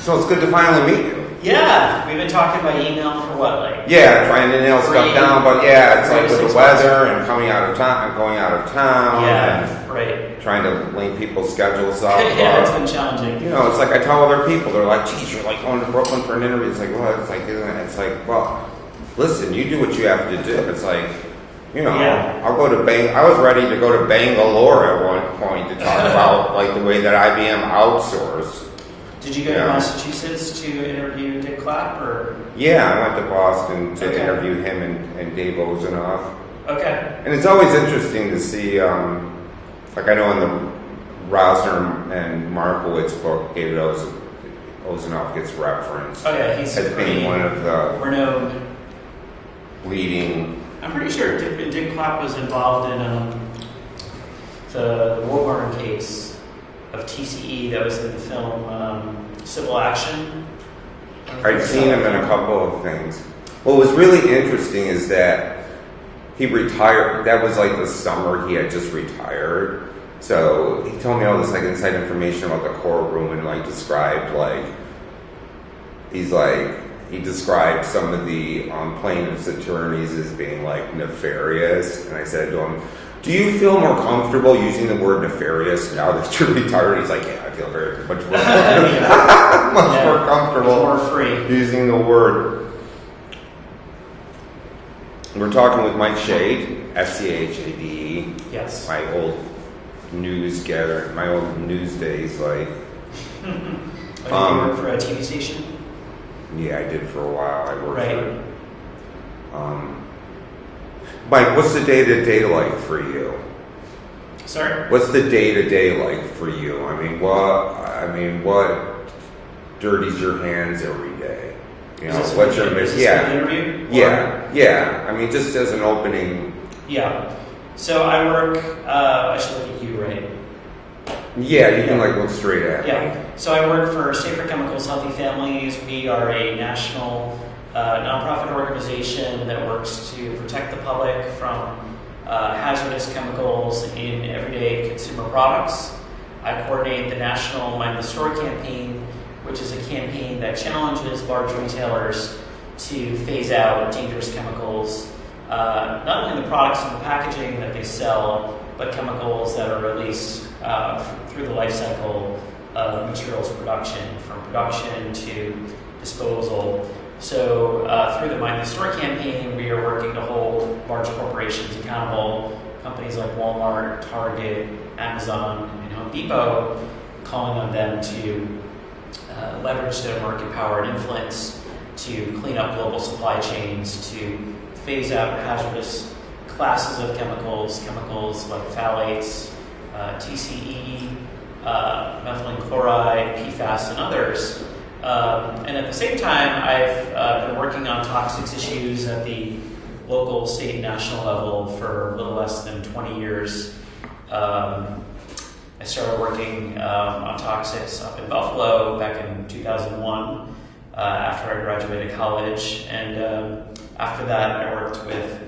So it's good to finally meet you. Yeah, we've been talking by email for what, like? Yeah, trying to nail stuff down, but yeah, it's like with the 6 weather and coming out of town and going out of town. Yeah, and right. Trying to link people's schedules up. Yeah, it's been challenging. You know, it's like I tell other people, they're like, geez, you're like going to Brooklyn for an interview. It's like, well, it's like, isn't it? It's like, well, listen, you do what you have to do. It's like, you know, I'll go to I was ready to go to Bangalore at one point to talk about like the way that IBM outsourced. Did you go to Massachusetts to interview Dick Clapp, or? Yeah, I went to Boston to interview him and Dave Ozanoff. Okay. And it's always interesting to see, like I know in the Rosner and Markowitz book, David Ozanoff gets referenced he's as being one of the renowned leading. I'm pretty sure Dick Clapp was involved in the Woburn case of TCE that was in the film Civil Action. I'd seen him in a couple of things. What was really interesting is that he retired. That was like the summer he had just retired. So he told me all this like inside information about the courtroom and like described like he described some of the plaintiff's attorneys as being like nefarious, and I said to him, do you feel more comfortable using the word nefarious now that you're retired? He's like, yeah, I feel very much more more comfortable, more free using the word. We're talking with Mike Schade, SCHADE. Yes. My old news days, like. You work for a TV station? Yeah, I did for a while. I worked for. Mike, what's the day-to-day like for you? Sorry? What's the day-to-day like for you? I mean, what dirties your hands every day? You know, what's your mission? Interview? Yeah. I mean, just as an opening. Yeah. So I work. I should look at you, right? Yeah, you can like look straight at me. Yeah. So I work for Safer Chemicals, Healthy Families. We are a national nonprofit organization that works to protect the public from hazardous chemicals in everyday consumer products. I coordinate the National Mind the Store campaign, which is a campaign that challenges large retailers to phase out dangerous chemicals, not only in the products and the packaging that they sell, but chemicals that are released through the life cycle of materials production, from production to disposal. So through the Mind the Store campaign, we are working to hold large corporations accountable, companies like Walmart, Target, Amazon, and Home Depot, calling on them to leverage their market power and influence to clean up global supply chains, to phase out hazardous classes of chemicals like phthalates, TCE, methylene chloride, PFAS, and others. And at the same time, I've been working on toxics issues at the local, state, and national level for a little less than 20 years. I started working on toxics up in Buffalo back in 2001 after I graduated college. And after that, I worked with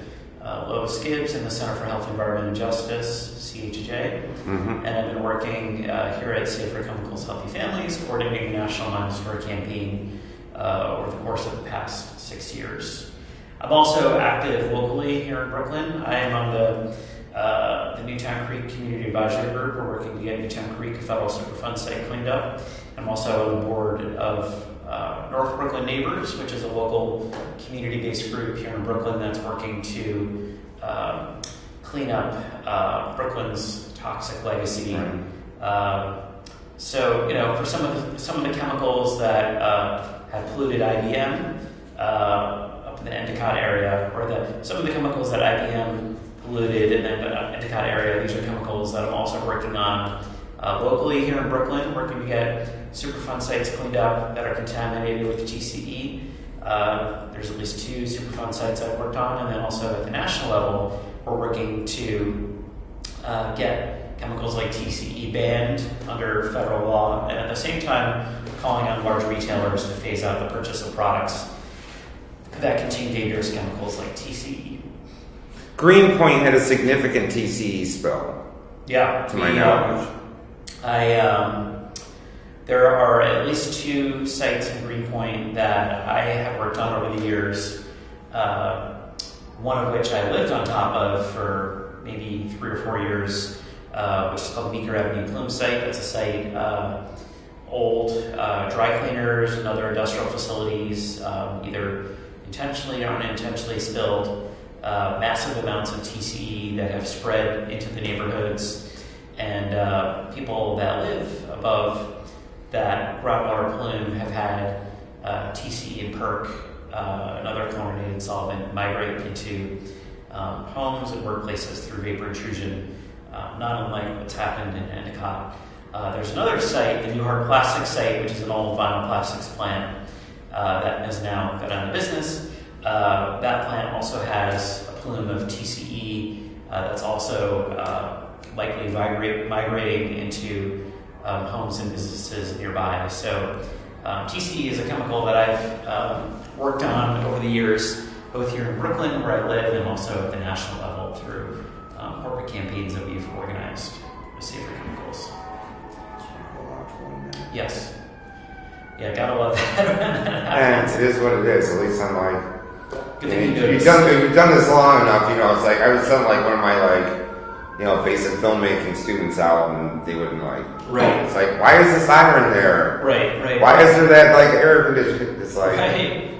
Lois Gibbs in the Center for Health, Environment, and Justice, CHJ. And I've been working here at Safer Chemicals, Healthy Families, coordinating the National Mind the Store campaign over the course of the past 6 years. I'm also active locally here in Brooklyn. I am on the Newtown Creek Community Advisory Group. We're working to get Newtown Creek, a federal Superfund site, cleaned up. I'm also on the board of North Brooklyn Neighbors, which is a local community-based group here in Brooklyn that's working to clean up Brooklyn's toxic legacy. So, you know, for some of the chemicals that have polluted IBM up in the Endicott area, or some of the chemicals that IBM polluted in the Endicott area, these are chemicals that I'm also working on locally here in Brooklyn, working to get Superfund sites cleaned up that are contaminated with TCE. There's at least 2 Superfund sites I've worked on, and then also at the national level, we're working to get chemicals like TCE banned under federal law, and at the same time calling on large retailers to phase out the purchase of products that contain dangerous chemicals like TCE. Greenpoint had a significant TCE spill. To my knowledge. I, there are at least 2 sites in Greenpoint that I have worked on over the years. One of which I lived on top of for maybe 3 or 4 years, which is called the Meeker Avenue Plume site. That's a site, old dry cleaners and other industrial facilities, either intentionally or unintentionally spilled massive amounts of TCE that have spread into the neighborhoods, and people that live above that groundwater plume have had TCE and PERC, another chlorinated solvent, migrate into homes and workplaces through vapor intrusion, not unlike what's happened in Endicott. There's another site, the New Hart Plastics site, which is an old vinyl plastics plant that has now gone out of business. That plant also has a plume of TCE that's also likely migrating into homes and businesses nearby. So TCE is a chemical that I've worked on over the years, both here in Brooklyn, where I live, and also at the national level through corporate campaigns that we've organized with Safer Chemicals. Hold on for 1 minute. Yes. Yeah, gotta love that. And it is what it is. At least I'm like, Good thing you you've noticed. done this long enough. It's like I was telling like one of my basic filmmaking students out, and they wouldn't like. Right. It's like, why is the siren there? Right. Why is there that like air conditioning? It's like Right.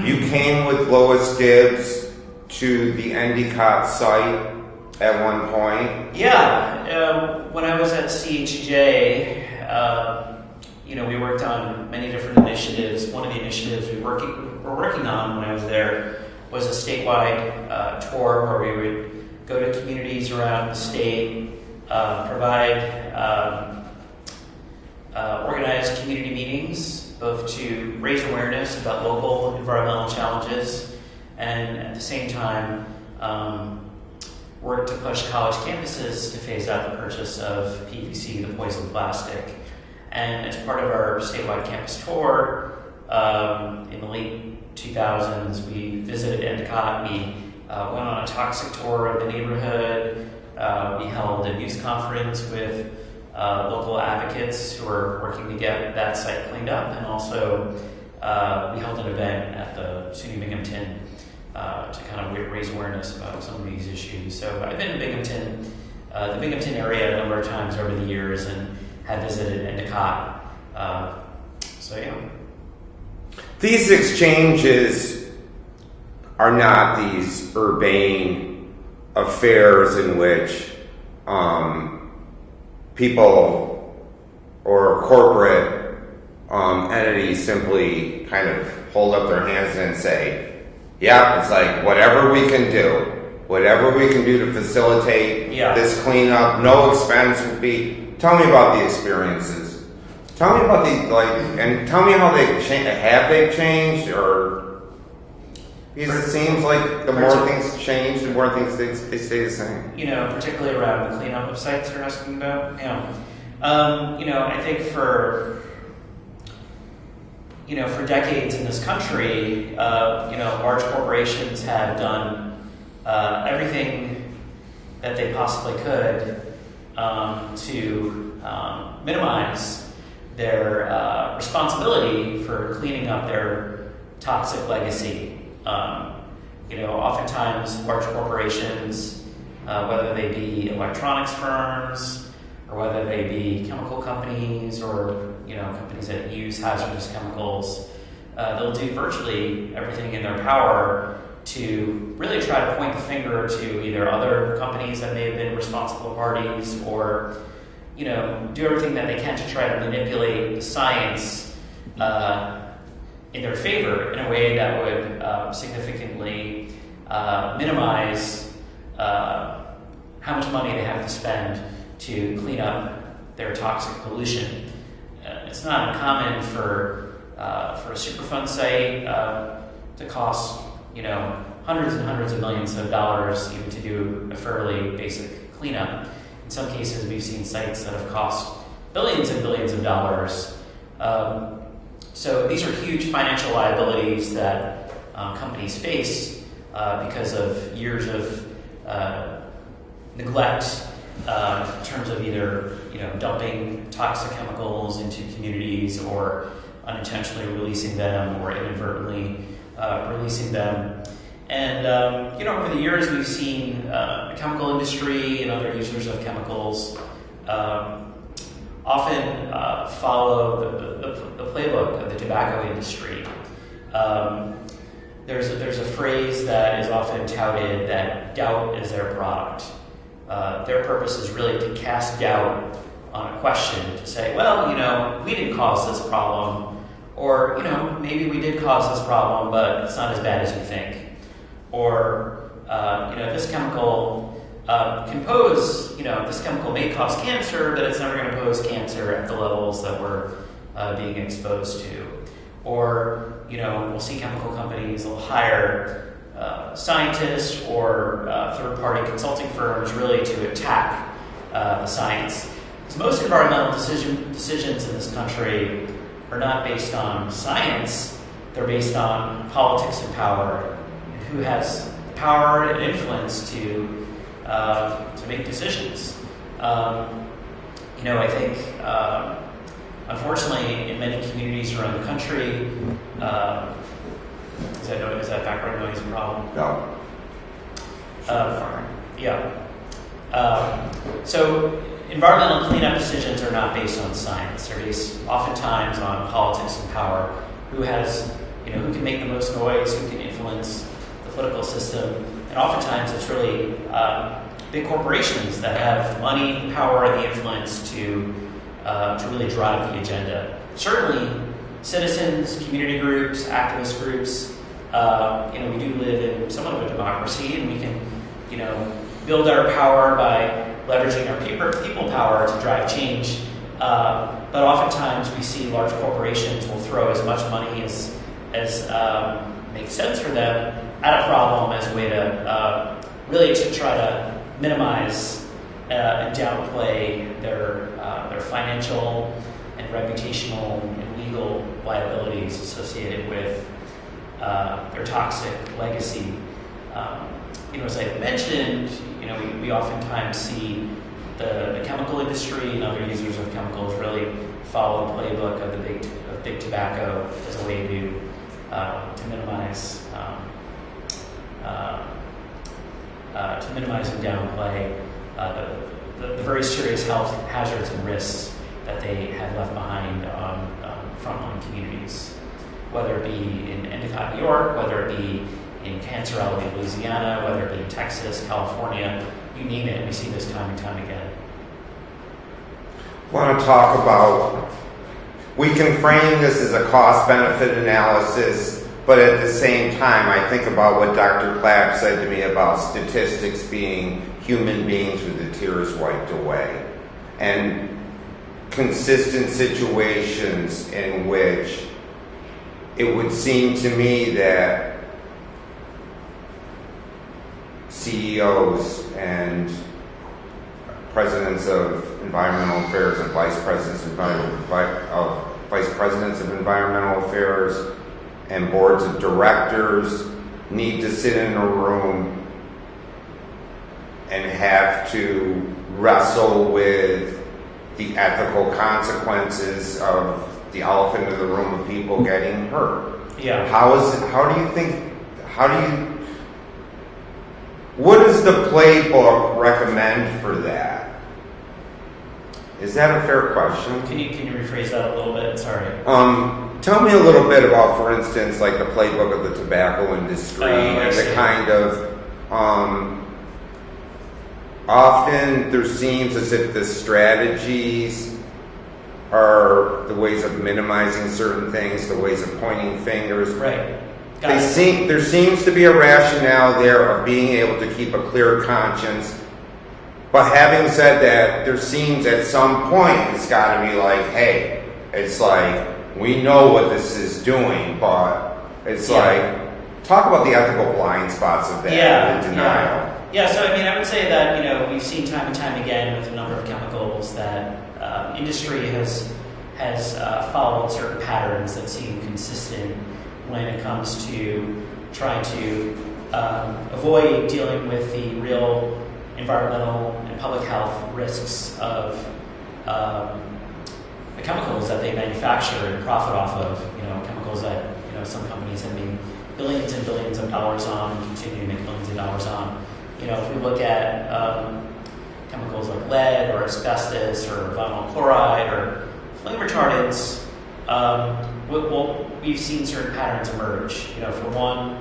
you came with Lois Gibbs to the Endicott site at one point. Yeah. When I was at CHJ, we worked on many different initiatives. One of the initiatives we were working on when I was there was a statewide tour where we would go to communities around the state, provide organized community meetings, both to raise awareness about local environmental challenges, and at the same time work to push college campuses to phase out the purchase of PVC, the poison plastic. And as part of our statewide campus tour, in the late 2000s, we visited Endicott. We went on a toxic tour of the neighborhood. We held a news conference with local advocates who are working to get that site cleaned up, and also we held an event at the SUNY Binghamton to kind of raise awareness about some of these issues. So I've been in Binghamton, the Binghamton area, a number of times over the years, and have visited Endicott. These exchanges are not these urbane affairs in which people or corporate entities simply kind of hold up their hands and say, yeah, it's like whatever we can do to facilitate this cleanup, no expense would be. Tell me about the experiences. Tell me about and tell me how they've changed. Have they changed, or because it seems like the more things change, the more things they stay the same. Particularly around the cleanup of sites you're asking about. I think for decades in this country, large corporations have done everything that they possibly could to minimize their responsibility for cleaning up their toxic legacy. Oftentimes large corporations, whether they be electronics firms or whether they be chemical companies or companies that use hazardous chemicals, they'll do virtually everything in their power to really try to point the finger to either other companies that may have been responsible parties, or do everything that they can to try to manipulate the science in their favor in a way that would significantly minimize how much money they have to spend to clean up their toxic pollution. It's not uncommon for a Superfund site to cost hundreds and hundreds of millions of dollars even to do a fairly basic cleanup. In some cases, we've seen sites that have cost billions and billions of dollars. So these are huge financial liabilities that companies face because of years of neglect in terms of either dumping toxic chemicals into communities or unintentionally releasing them or inadvertently releasing them. And over the years, we've seen the chemical industry and other users of chemicals often follow the playbook of the tobacco industry. There's a phrase that is often touted that doubt is their product. Their purpose is really to cast doubt on a question, to say, well, we didn't cause this problem, or maybe we did cause this problem, but it's not as bad as you think. Or, this chemical this chemical may cause cancer, but it's never going to pose cancer at the levels that we're being exposed to. Or, we'll see chemical companies will hire scientists or third-party consulting firms really to attack the science. Because most environmental decisions in this country are not based on science, they're based on politics and power. Who has power and influence to make decisions. I think, unfortunately, in many communities around the country, is that background noise a problem? No. Yeah. So environmental cleanup decisions are not based on science. They're based oftentimes on politics and power. Who can make the most noise, who can influence the political system, and oftentimes it's really big corporations that have money, power, and the influence to really drive the agenda. Certainly, citizens, community groups, activist groups, we do live in somewhat of a democracy, and we can, build our power by leveraging our people power to drive change. But oftentimes we see large corporations will throw as much money as makes sense for them at a problem as a way to really to try to minimize and downplay their financial and reputational and legal liabilities associated with their toxic legacy. As I mentioned, we oftentimes see the chemical industry and other users of chemicals really follow the playbook of big tobacco as a way to minimize and downplay the very serious health hazards and risks that they have left behind on frontline communities, whether it be in Endicott, New York, whether it be in Cancer Alley, Louisiana, whether it be in Texas, California, you name it, we see this time and time again. I want to talk about, we can frame this as a cost-benefit analysis, but at the same time, I think about what Dr. Clapp said to me about statistics being human beings with the tears wiped away, and consistent situations in which it would seem to me that CEOs and presidents of environmental affairs and vice presidents of environmental affairs and boards of directors need to sit in a room and have to wrestle with the ethical consequences of the elephant in the room of people getting hurt. Yeah. What does the playbook recommend for that? Is that a fair question? Can you rephrase that a little bit? Sorry. Tell me a little bit about, for instance, like the playbook of the tobacco industry and the kind of, often there seems as if the strategies are the ways of minimizing certain things, the ways of pointing fingers. Right. There seems to be a rationale there of being able to keep a clear conscience. But having said that, there seems at some point it's got to be like, hey, it's like, we know what this is doing, but it's like, talk about the ethical blind spots of that and denial. Yeah, so I would say that, we've seen time and time again with a number of chemicals that industry has followed certain patterns that seem consistent when it comes to trying to avoid dealing with the real environmental and public health risks of the chemicals that they manufacture and profit off of. Chemicals that some companies have made billions and billions of dollars on and continue to make billions of dollars on. If we look at chemicals like lead or asbestos or vinyl chloride or flame retardants, we've seen certain patterns emerge. For one,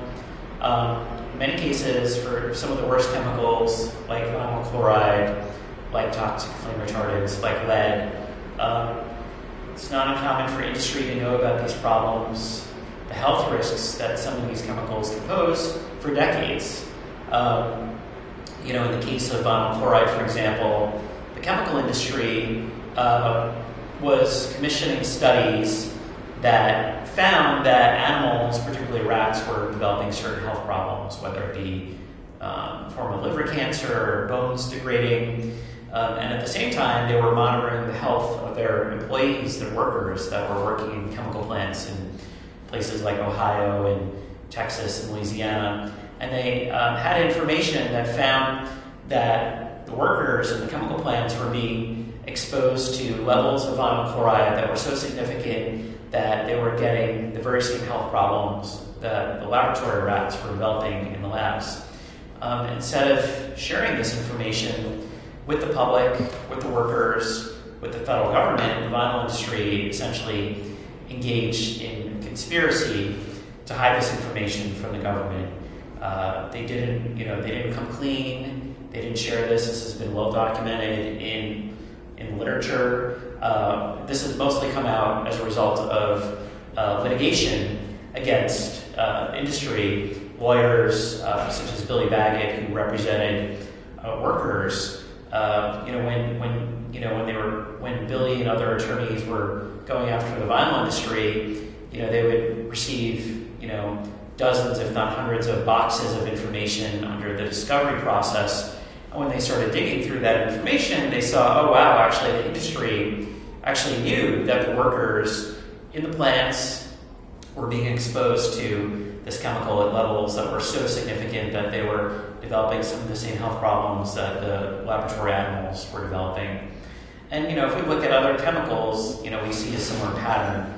in many cases, for some of the worst chemicals like vinyl chloride, like toxic flame retardants, like lead, it's not uncommon for industry to know about these problems, the health risks that some of these chemicals can pose for decades. In the case of vinyl chloride, for example, the chemical industry was commissioning studies that found that animals, particularly rats, were developing certain health problems, whether it be form of liver cancer or bones degrading. And at the same time, they were monitoring the health of their employees, their workers that were working in chemical plants in places like Ohio and Texas and Louisiana. And they had information that found that the workers in the chemical plants were being exposed to levels of vinyl chloride that were so significant that they were getting the very same health problems that the laboratory rats were developing in the labs. Instead of sharing this information with the public, with the workers, with the federal government, the vinyl industry essentially engaged in conspiracy to hide this information from the government. They didn't come clean. They didn't share this. This has been well documented in literature. This has mostly come out as a result of litigation against industry lawyers, such as Billy Baggett, who represented workers. When Billy and other attorneys were going after the vinyl industry, they would receive dozens, if not hundreds, of boxes of information under the discovery process. And when they started digging through that information, they saw, oh wow, actually the industry actually knew that the workers in the plants were being exposed to this chemical at levels that were so significant that they were developing some of the same health problems that the laboratory animals were developing. And if we look at other chemicals, we see a similar pattern.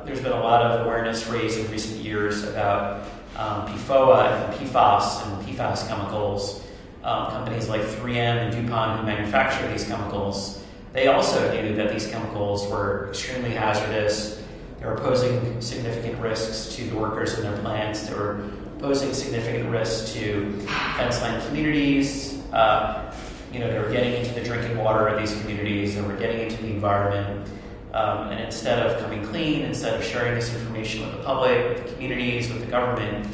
There's been a lot of awareness raised in recent years about PFOA and PFAS and PFAS chemicals. Companies like 3M and DuPont, who manufacture these chemicals, they also knew that these chemicals were extremely hazardous. They were posing significant risks to the workers in their plants. They were posing significant risks to fence-line communities. They were getting into the drinking water of these communities. They were getting into the environment. And instead of coming clean, instead of sharing this information with the public, with the communities, with the government,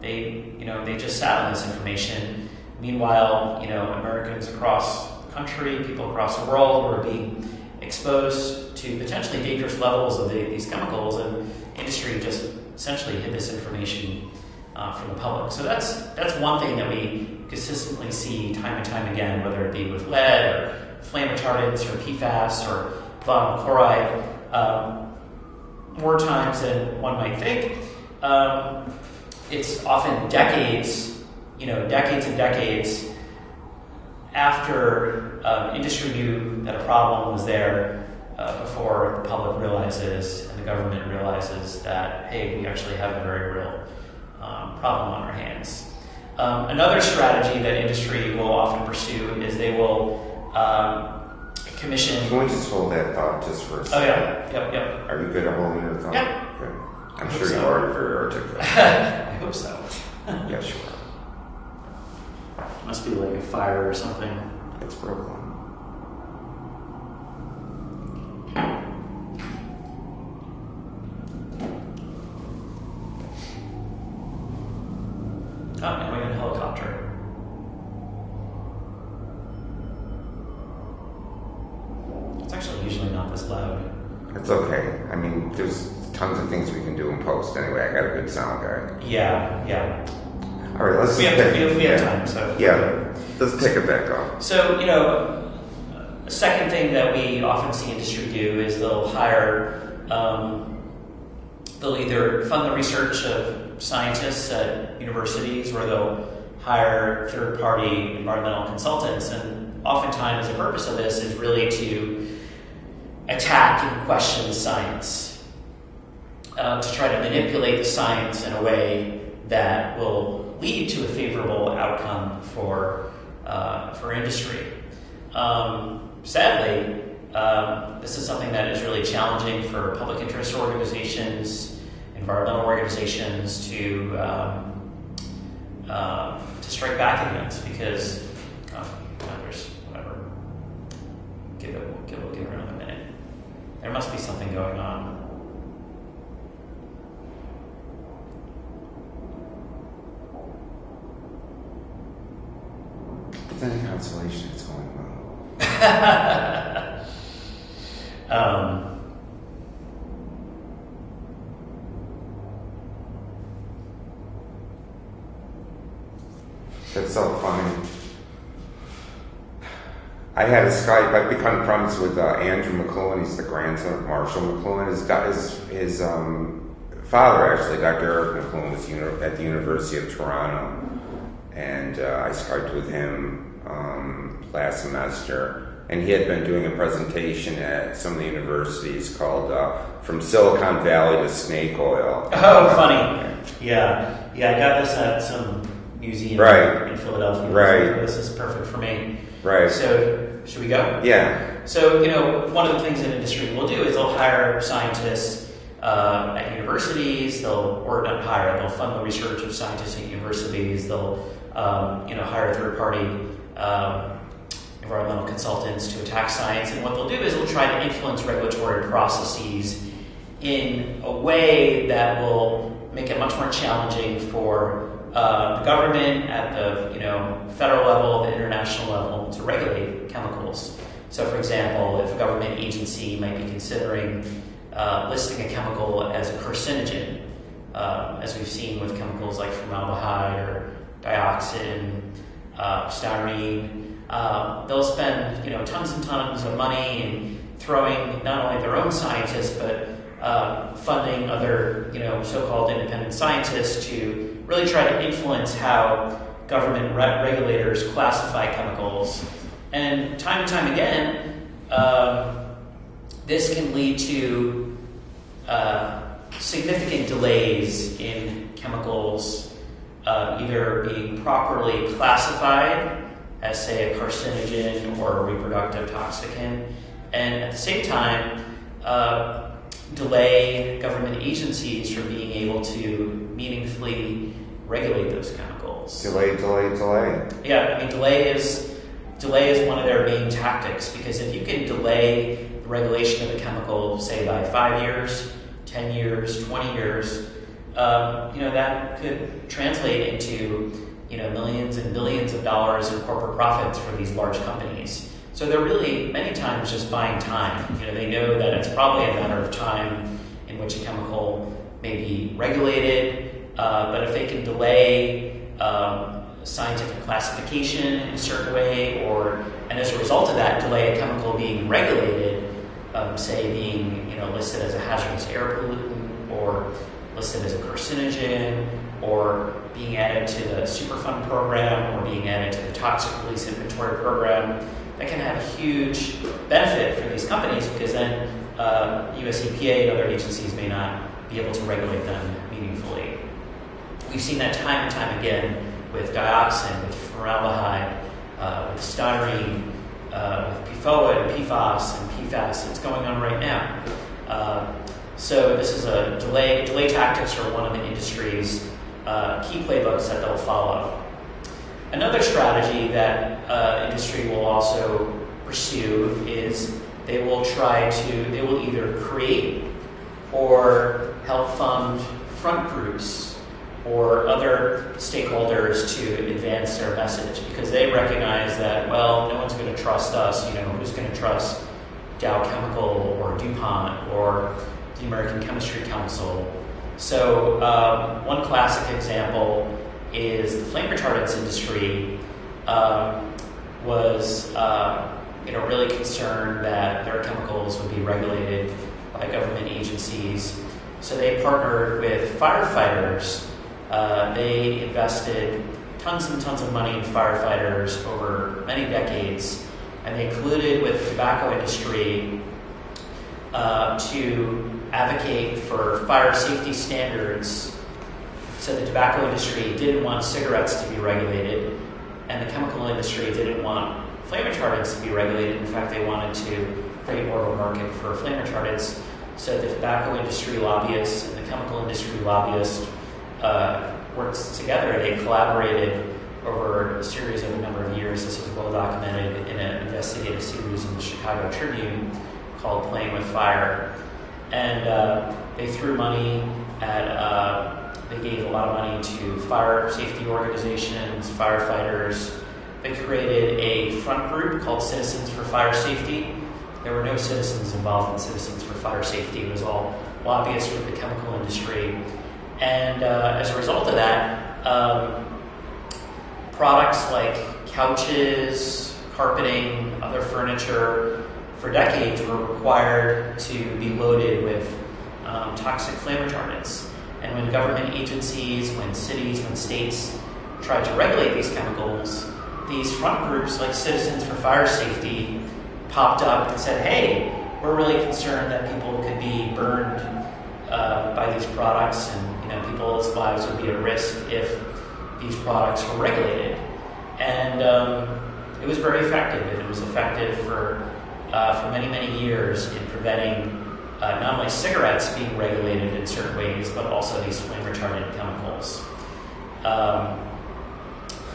they just sat on this information. Meanwhile, Americans across the country, people across the world were being exposed to potentially dangerous levels of these chemicals, and industry just essentially hid this information from the public. So that's one thing that we consistently see time and time again, whether it be with lead or flame retardants or PFAS or vinyl chloride, more times than one might think. It's often decades and decades after industry knew that a problem was there before the public realizes and the government realizes that, hey, we actually have a very real problem on our hands. Another strategy that industry will often pursue is they will commission... Can we just hold that thought just for a second? Oh, yeah. Yep. Are you good at holding your thought? Yep. Good. I'm sure you are very articulate. I hope so. Yeah, sure. Must be like a fire or something. It's Brooklyn. Oh, now we got a helicopter. It's actually usually not this loud. It's okay. I mean, there's tons of things we can do in post anyway. I got a good sound guy. Yeah. All right, let's We just have pick. time, so... Yeah, let's pick it back up. So, a second thing that we often see industry do is they'll hire, they'll either fund the research of scientists at universities, or they'll hire third-party environmental consultants. And oftentimes the purpose of this is really to attack and question the science, to try to manipulate the science in a way that will lead to a favorable outcome for industry. Sadly, this is something that is really challenging for public interest organizations, environmental organizations to strike back against, because there's whatever. Give it another minute. There must be something going on. It's any consolation, it's going well. That's so funny. I had a Skype. I've become friends with Andrew McLuhan. He's the grandson of Marshall McLuhan. His father, actually, Dr. Eric McLuhan, was at the University of Toronto, and I Skyped with him last semester. And he had been doing a presentation at some of the universities called "From Silicon Valley to Snake Oil." Oh, funny. Yeah. I got this at some museum in Philadelphia. Right. This is perfect for me. Right. So, should we go? Yeah. So, one of the things that industry will do is they'll hire scientists at universities. They'll fund the research of scientists at universities. They'll, hire third-party environmental consultants to attack science. And what they'll do is they'll try to influence regulatory processes in a way that will make it much more challenging for the government at the federal level, the international level, to regulate chemicals. So, for example, if a government agency might be considering listing a chemical as a carcinogen, as we've seen with chemicals like formaldehyde or dioxin, styrene, they'll spend tons and tons of money in throwing not only their own scientists but funding other so-called independent scientists to really try to influence how government regulators classify chemicals. And time again, this can lead to significant delays in chemicals either being properly classified as, say, a carcinogen or a reproductive toxicant, and at the same time delay government agencies from being able to meaningfully regulate those chemicals. Delay. Yeah, I mean, delay is one of their main tactics, because if you can delay the regulation of a chemical, say, by 5 years, 10 years, 20 years, that could translate into millions and billions of dollars in corporate profits for these large companies. So they're really many times just buying time. They know that it's probably a matter of time in which a chemical may be regulated, but if they can delay scientific classification in a certain way, and as a result of that, delay a chemical being regulated, say being listed as a hazardous air pollutant, or listed as a carcinogen, or being added to the Superfund program, or being added to the Toxic Release Inventory program, that can have a huge benefit for these companies, because then US EPA and other agencies may not be able to regulate them meaningfully. We've seen that time and time again with dioxin, with formaldehyde, with styrene, with PFOA and PFAS and PFAS. It's going on right now. So this is a delay tactics are one of the industry's key playbooks that they'll follow. Another strategy that industry will also pursue is they will either create or help fund front groups or other stakeholders to advance their message, because they recognize that, well, no one's going to trust us. Who's going to trust Dow Chemical or DuPont or the American Chemistry Council? So one classic example is the flame retardants industry was really concerned that their chemicals would be regulated by government agencies. So they partnered with firefighters. They invested tons and tons of money in firefighters over many decades, and they colluded with the tobacco industry to advocate for fire safety standards. So the tobacco industry didn't want cigarettes to be regulated, and the chemical industry didn't want flame retardants to be regulated. In fact, they wanted to create more of a market for flame retardants. So the tobacco industry lobbyists and the chemical industry lobbyists worked together. They collaborated over a series of a number of years. This was well documented in an investigative series in the Chicago Tribune called Playing with Fire. And they threw money at, they gave a lot of money to fire safety organizations, firefighters. They created a front group called Citizens for Fire Safety. There were no citizens involved in Citizens for Fire Safety. It was all lobbyists for the chemical industry. And as a result of that, products like couches, carpeting, other furniture, for decades were required to be loaded with toxic flame retardants. And when government agencies, when cities, when states tried to regulate these chemicals, these front groups like Citizens for Fire Safety popped up and said, hey, we're really concerned that people could be burned by these products, and people's lives would be at risk if these products were regulated. And it was very effective. It was effective for many, many years in preventing not only cigarettes being regulated in certain ways, but also these flame retardant chemicals.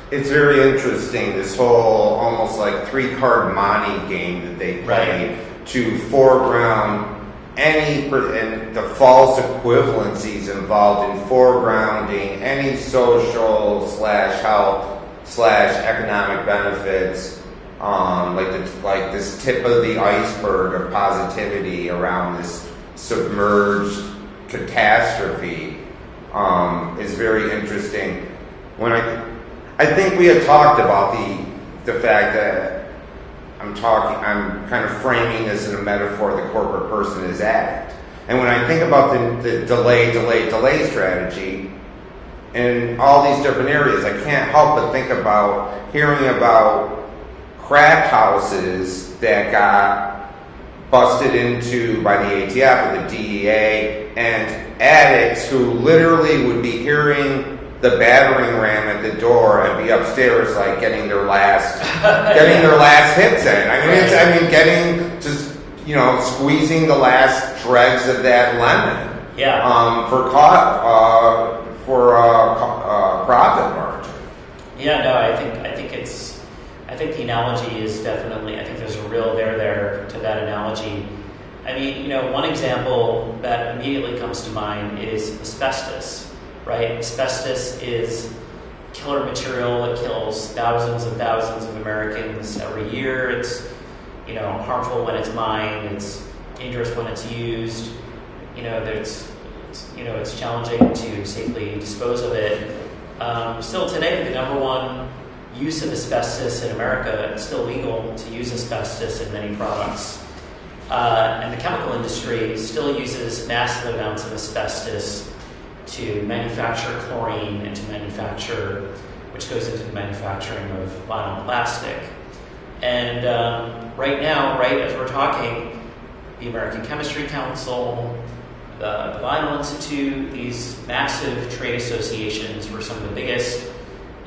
It's very interesting, this whole almost like 3-card Monte game that they play to foreground and the false equivalencies involved in foregrounding any social / health / economic benefits, like this tip of the iceberg of positivity around this submerged catastrophe is very interesting. When I think we had talked about the fact that I'm kind of framing this in a metaphor the corporate person is addict. And when I think about the delay strategy in all these different areas, I can't help but think about hearing about crack houses that got busted into by the ATF or the DEA, and addicts who literally would be hearing the battering ram at the door and be upstairs like getting their last hits in. Getting just squeezing the last dregs of that lemon. Yeah. For profit margin. Yeah. No. I think the analogy is definitely. I think there's a real there to that analogy. One example that immediately comes to mind is asbestos. Right? Asbestos is killer material. It kills thousands of Americans every year. It's, harmful when it's mined. It's dangerous when it's used. It's challenging to safely dispose of it. Still today, the number one use of asbestos in America, it's still legal to use asbestos in many products. And the chemical industry still uses massive amounts of asbestos to manufacture chlorine and to manufacture, which goes into the manufacturing of vinyl plastic. And right now, as we're talking, the American Chemistry Council, the Vinyl Institute, these massive trade associations were some of the biggest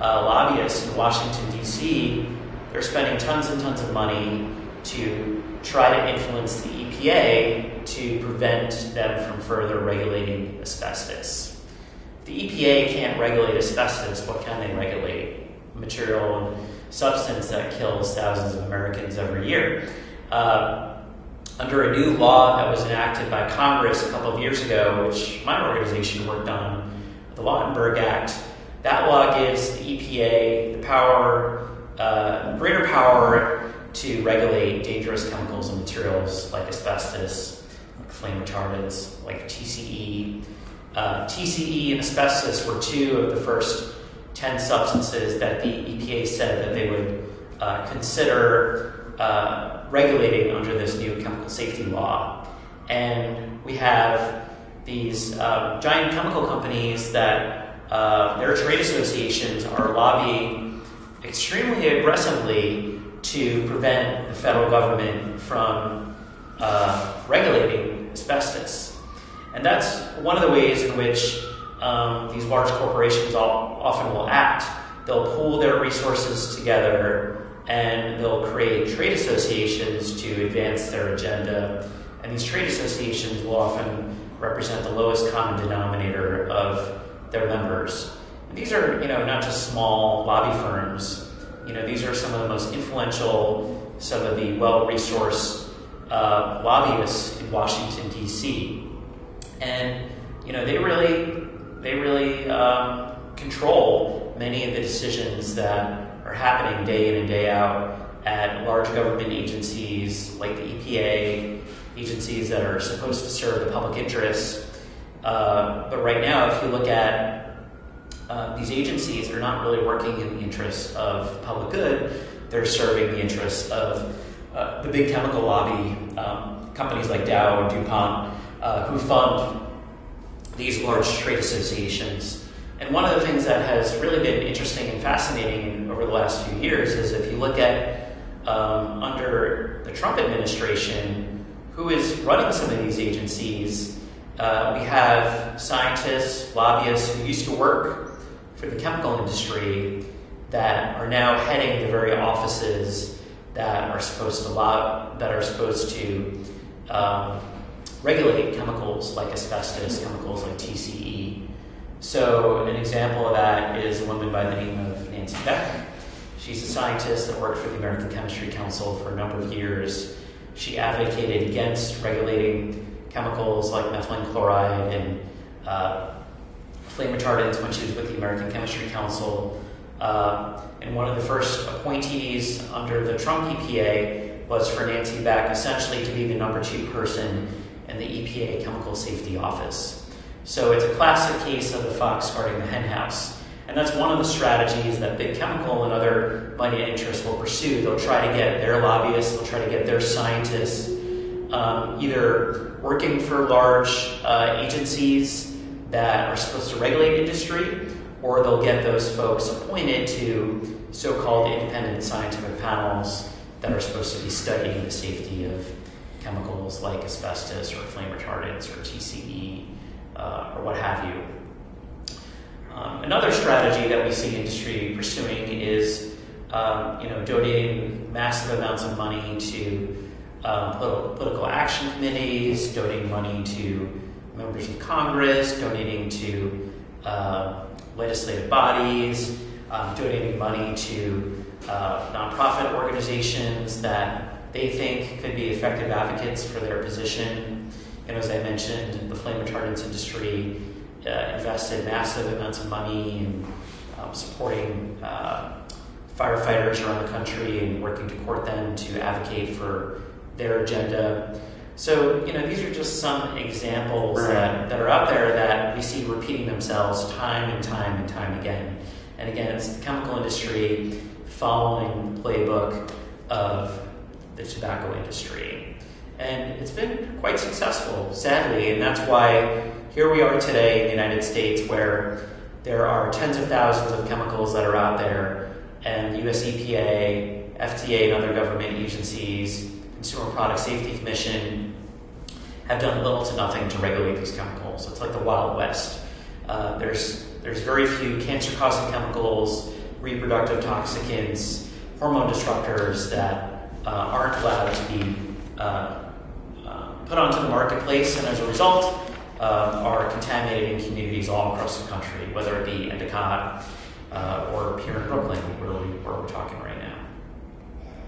lobbyists in Washington, D.C. They're spending tons and tons of money to try to influence the EPA to prevent them from further regulating asbestos. If the EPA can't regulate asbestos, what can they regulate? Material and substance that kills thousands of Americans every year. Under a new law that was enacted by Congress a couple of years ago, which my organization worked on, the Lautenberg Act, that law gives the EPA the power, greater power to regulate dangerous chemicals and materials like asbestos, like flame retardants, like TCE. TCE and asbestos were two of the first 10 substances that the EPA said that they would consider regulating under this new chemical safety law. And we have these giant chemical companies that their trade associations are lobbying extremely aggressively to prevent the federal government from regulating asbestos. And that's one of the ways in which these large corporations often will act. They'll pool their resources together and they'll create trade associations to advance their agenda. And these trade associations will often represent the lowest common denominator of their members. And these are, not just small lobby firms. These are some of the most influential, some of the well-resourced lobbyists in Washington, D.C. And, they really control many of the decisions that are happening day in and day out at large government agencies like the EPA, agencies that are supposed to serve the public interest. But right now, if you look at these agencies, they're not really working in the interest of public good. They're serving the interests of the big chemical lobby, companies like Dow and DuPont, who fund these large trade associations. And one of the things that has really been interesting and fascinating over the last few years is if you look at under the Trump administration, who is running some of these agencies, we have scientists, lobbyists who used to work for the chemical industry that are now heading the very offices that are supposed to regulate chemicals like asbestos, chemicals like TCE. So an example of that is a woman by the name of Nancy Beck. She's a scientist that worked for the American Chemistry Council for a number of years. She advocated against regulating chemicals like methylene chloride and flame retardants when she was with the American Chemistry Council. And one of the first appointees under the Trump EPA was for Nancy Beck essentially to be the number 2 person in the EPA Chemical Safety Office. So it's a classic case of the fox guarding the hen house. And that's one of the strategies that big chemical and other money interests will pursue. They'll try to get their lobbyists, they'll try to get their scientists either working for large agencies that are supposed to regulate industry, or they'll get those folks appointed to so-called independent scientific panels that are supposed to be studying the safety of chemicals like asbestos or flame retardants or TCE or what have you. Another strategy that we see industry pursuing is donating massive amounts of money to political action committees, donating money to members of Congress, donating to legislative bodies, donating money to nonprofit organizations that they think could be effective advocates for their position. And as I mentioned, the flame retardants industry invested massive amounts of money in supporting firefighters around the country and working to court them to advocate for their agenda. So, these are just some examples that are out there that we see repeating themselves time and time and time again. And again, it's the chemical industry following the playbook of the tobacco industry. And it's been quite successful, sadly, and that's why here we are today in the United States where there are tens of thousands of chemicals that are out there, and the US EPA, FDA, and other government agencies, Consumer Product Safety Commission, have done little to nothing to regulate these chemicals. It's like the Wild West. There's very few cancer-causing chemicals, reproductive toxicants, hormone disruptors that aren't allowed to be put onto the marketplace, and as a result, are contaminating communities all across the country, whether it be Endicott or here in Brooklyn, where we're talking right now.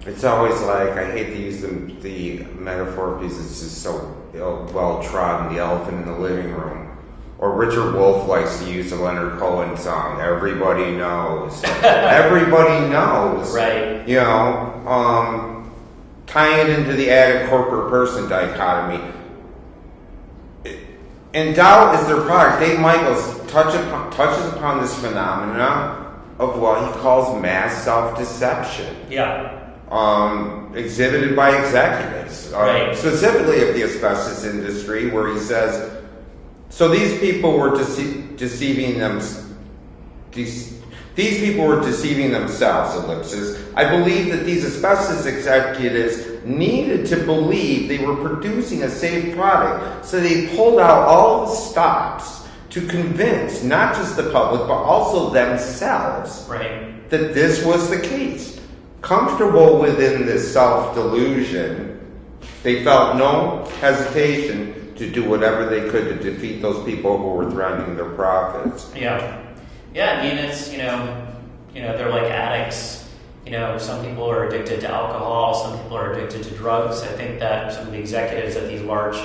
It's always like, I hate to use the metaphor because it's just so well trodden, the elephant in the living room. Or Richard Wolff likes to use the Leonard Cohen song, Everybody Knows. Everybody knows. Right. Tying it into the added corporate person dichotomy. And Dow is their product. Dave Michaels touches upon this phenomena of what he calls mass self-deception. Yeah. Exhibited by executives, right. Specifically of the asbestos industry, where he says, so these people were deceiving these people were deceiving themselves, ellipsis. I believe that these asbestos executives needed to believe they were producing a safe product, so they pulled out all the stops to convince not just the public, but also themselves Right. that this was the case. Comfortable within this self-delusion, they felt no hesitation to do whatever they could to defeat those people who were threatening their profits. Yeah. Yeah, I mean, it's, they're like addicts. Some people are addicted to alcohol, some people are addicted to drugs. I think that some of the executives at these large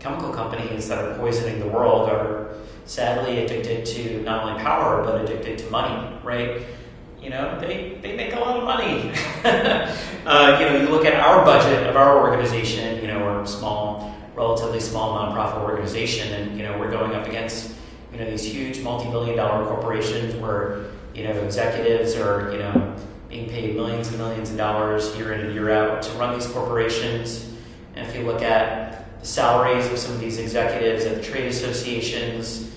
chemical companies that are poisoning the world are sadly addicted to not only power, but addicted to money, right? They make a lot of money. You look at our budget of our organization, we're a small, relatively small nonprofit organization, and, we're going up against, these huge multi-billion-dollar corporations where, executives are, being paid millions and millions of dollars year in and year out to run these corporations. And if you look at the salaries of some of these executives at the trade associations,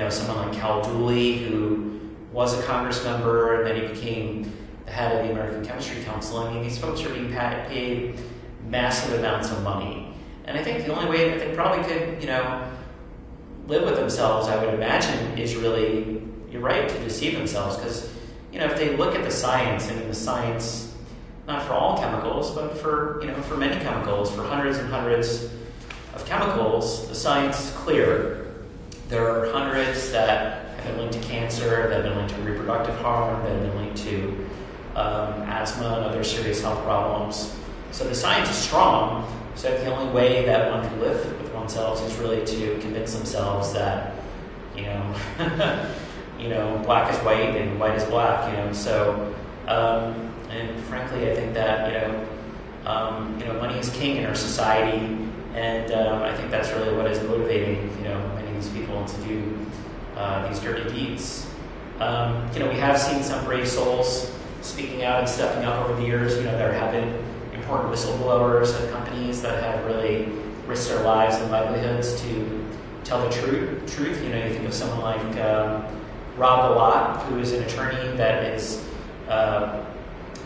someone like Cal Dooley, who was a Congress member and then he became the head of the American Chemistry Council. I mean, these folks are being paid massive amounts of money. And I think the only way that they probably could, live with themselves, I would imagine, is really, you're right, to deceive themselves. Because, if they look at the science, I mean, the science, not for all chemicals, but for many chemicals, for hundreds and hundreds of chemicals, the science is clear. There are hundreds that have been linked to cancer, that have been linked to reproductive harm, that have been linked to asthma and other serious health problems. So the science is strong. So the only way that one can live with oneself is really to convince themselves that, black is white and white is black. So, and frankly, I think that money is king in our society, and I think that's really what is motivating many of these people to do these dirty deeds. We have seen some brave souls speaking out and stepping up over the years. There have been important whistleblowers at companies that have really risked their lives and livelihoods to tell the truth. You think of someone like Rob Bilott, who is an attorney that is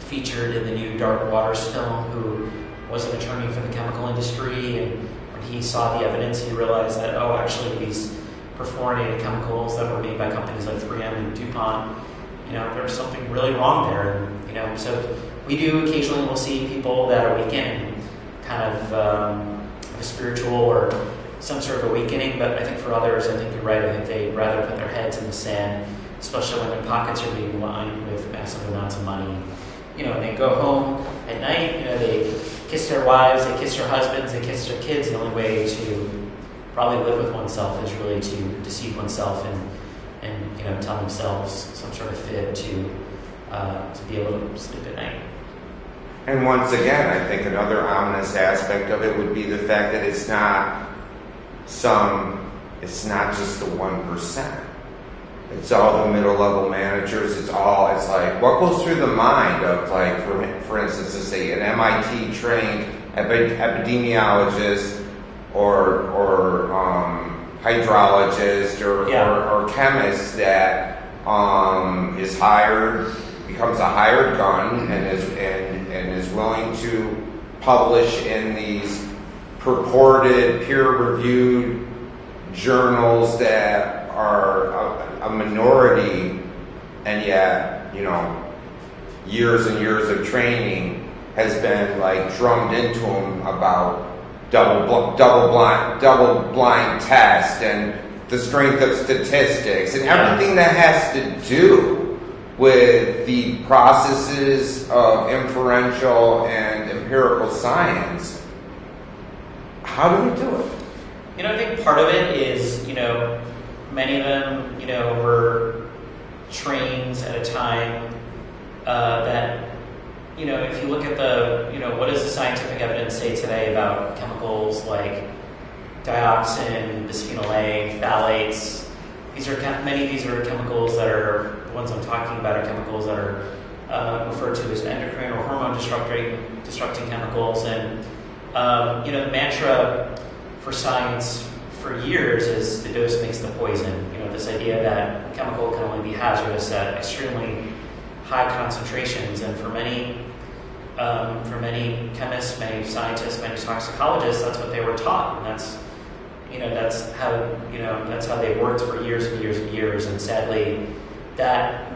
featured in the new Dark Waters film, who was an attorney for the chemical industry, and when he saw the evidence, he realized that, actually these perfluorinated chemicals that were made by companies like 3M and DuPont, there was something really wrong there. So we do occasionally, we'll see people that awaken kind of a spiritual or some sort of awakening, but I think for others, I think you're right, I think they'd rather put their heads in the sand, especially when their pockets are being lined with massive amounts of money. And they go home at night, they kiss their wives, they kiss their husbands, they kiss their kids. The only way to probably live with oneself is really to deceive oneself and tell themselves some sort of fib to be able to sleep at night. And once again, I think another ominous aspect of it would be the fact that it's not just the 1%. It's all the middle level managers. It's like what goes through the mind of, like, for instance, let's say an MIT trained epidemiologist or hydrologist or chemist that becomes a hired gun and is willing to publish in these purported peer-reviewed journals that are a minority, and yet, years and years of training has been like drummed into them about double blind test and the strength of statistics and everything that has to do with the processes of inferential and empirical science. How do we do it? I think part of it is, many of them, were trained at a time that, if you look at what does the scientific evidence say today about chemicals like dioxin, bisphenol A, phthalates. Many of these are chemicals that are, the ones I'm talking about are chemicals that are referred to as endocrine or hormone disrupting chemicals. And, the mantra for science for years is the dose makes the poison. You know, this idea that a chemical can only be hazardous at extremely high concentrations, and for many chemists, many scientists, many toxicologists, that's what they were taught, and that's how they worked for years and years and years. And sadly, that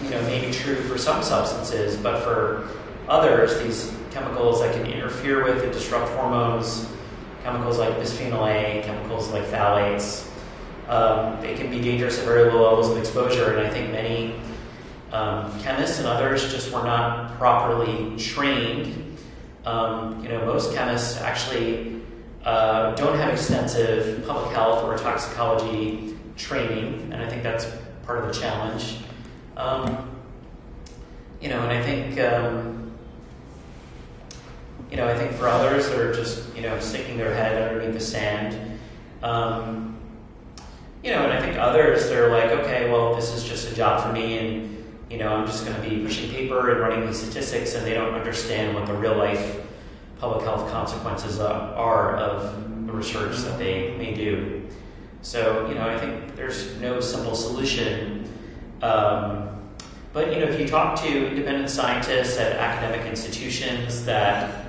may be true for some substances, but for others, these chemicals that can interfere with and disrupt hormones, chemicals like bisphenol A, chemicals like phthalates, they can be dangerous at very low levels of exposure. And I think many chemists and others just were not properly trained. Most chemists actually don't have extensive public health or toxicology training, and I think that's part of the challenge. I think for others, they're just sticking their head underneath the sand. And I think others, they're like, okay, well, this is just a job for me, and I'm just going to be pushing paper and running these statistics, and they don't understand what the real life public health consequences are of the research that they may do. So, I think there's no simple solution. But if you talk to independent scientists at academic institutions that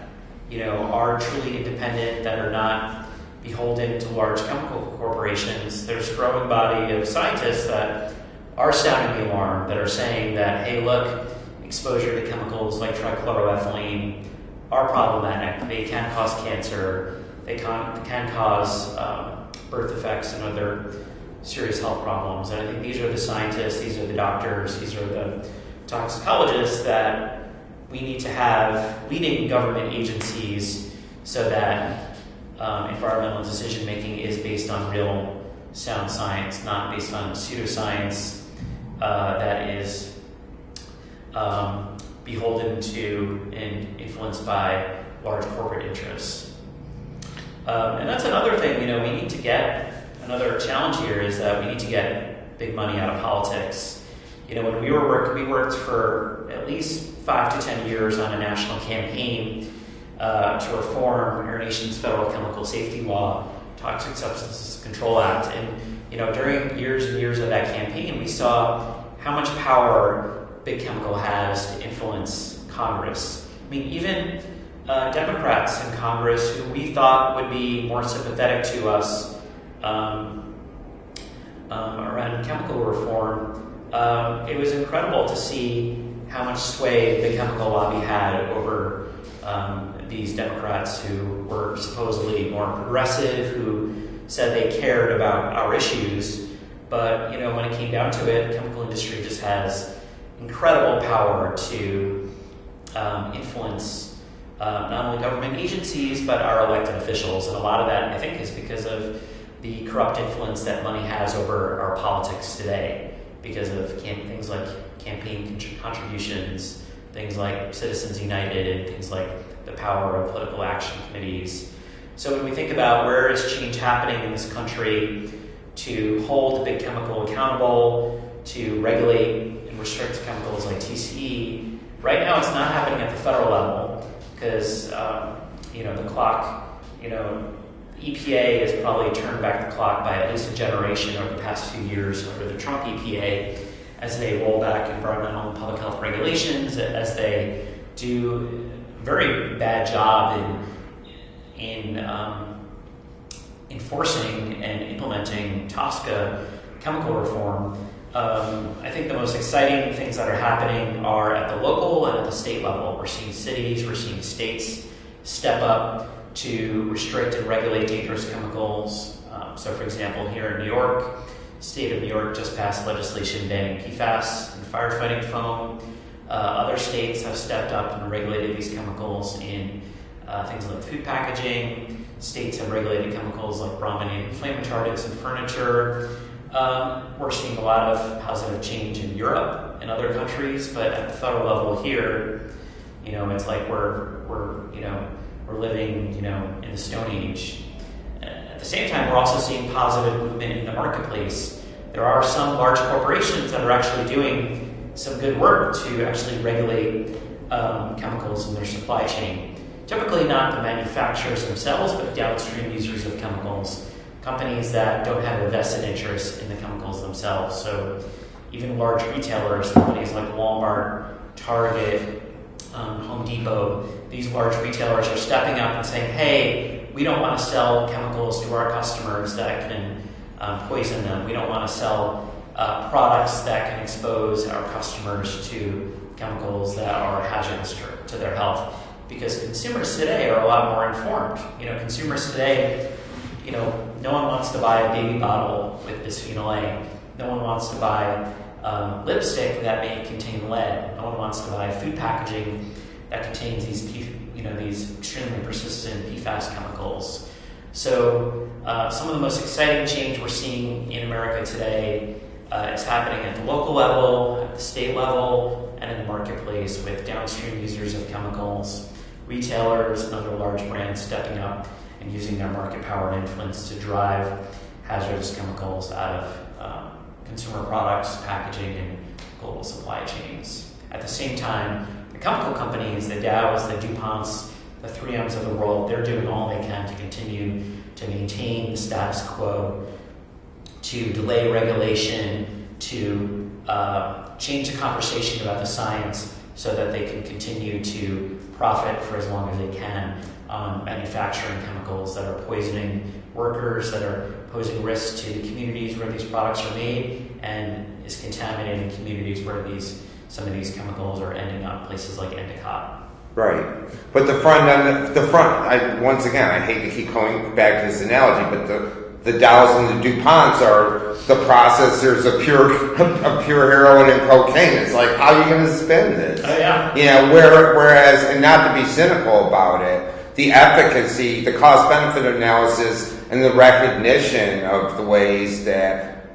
are truly independent, that are not beholden to large chemical corporations, there's a growing body of scientists that are sounding the alarm, that are saying that, hey, look, exposure to chemicals like trichloroethylene are problematic. They can cause cancer. They can cause birth defects and other serious health problems. And I think these are the scientists, these are the doctors, these are the toxicologists that we need to have leading government agencies so that environmental decision making is based on real sound science, not based on pseudoscience that is beholden to and influenced by large corporate interests. And that's another thing, we need to get. Another challenge here is that we need to get big money out of politics. When we worked for at least 5 to 10 years on a national campaign to reform our nation's federal chemical safety law, Toxic Substances Control Act. And during years and years of that campaign, we saw how much power big chemical has to influence Congress. I mean, even Democrats in Congress who we thought would be more sympathetic to us around chemical reform, it was incredible to see how much sway the chemical lobby had over these Democrats who were supposedly more progressive, who said they cared about our issues. But when it came down to it, the chemical industry just has incredible power to influence not only government agencies, but our elected officials. And a lot of that, I think, is because of the corrupt influence that money has over our politics today, because of things like campaign contributions, things like Citizens United, and things like the power of political action committees. So when we think about where is change happening in this country to hold big chemical accountable, to regulate and restrict chemicals like TCE, right now it's not happening at the federal level because, the clock, EPA has probably turned back the clock by at least a generation over the past few years under the Trump EPA as they roll back environmental and public health regulations, as they do a very bad job in enforcing and implementing TSCA chemical reform. I think the most exciting things that are happening are at the local and at the state level. We're seeing cities, we're seeing states step up to restrict and regulate dangerous chemicals. So for example, here in New York, state of New York just passed legislation banning PFAS and firefighting foam. Other states have stepped up and regulated these chemicals in things like food packaging. States have regulated chemicals like brominated flame retardants in furniture. We're seeing a lot of positive change in Europe and other countries, but at the federal level here, it's like we're living, in the Stone Age. At the same time, we're also seeing positive movement in the marketplace. There are some large corporations that are actually doing some good work to actually regulate chemicals in their supply chain. Typically not the manufacturers themselves, but downstream users of chemicals. companies that don't have a vested interest in the chemicals themselves. So even large retailers, companies like Walmart, Target, Home Depot, these large retailers are stepping up and saying, hey, we don't want to sell chemicals to our customers that can poison them. We don't want to sell products that can expose our customers to chemicals that are hazardous to their health. Because consumers today are a lot more informed. Consumers today, no one wants to buy a baby bottle with bisphenol A. No one wants to buy lipstick that may contain lead. No one wants to buy food packaging that contains these extremely persistent PFAS chemicals. So some of the most exciting change we're seeing in America today is happening at the local level, at the state level, and in the marketplace with downstream users of chemicals, retailers, and other large brands stepping up and using their market power and influence to drive hazardous chemicals out of consumer products, packaging, and global supply chains. At the same time, the chemical companies, the Dows, the DuPonts, the 3Ms of the world, they're doing all they can to continue to maintain the status quo, to delay regulation, to change the conversation about the science so that they can continue to profit for as long as they can on manufacturing chemicals that are poisoning workers, that are posing risks to the communities where these products are made, and is contaminating communities where some of these chemicals are ending up, places like Endicott. Right. But once again, I hate to keep going back to this analogy, but the Dows and the DuPonts are the processors of pure heroin and cocaine. It's like, how are you going to spin this? Oh, yeah. Whereas, and not to be cynical about it, the efficacy, the cost-benefit analysis, and the recognition of the ways that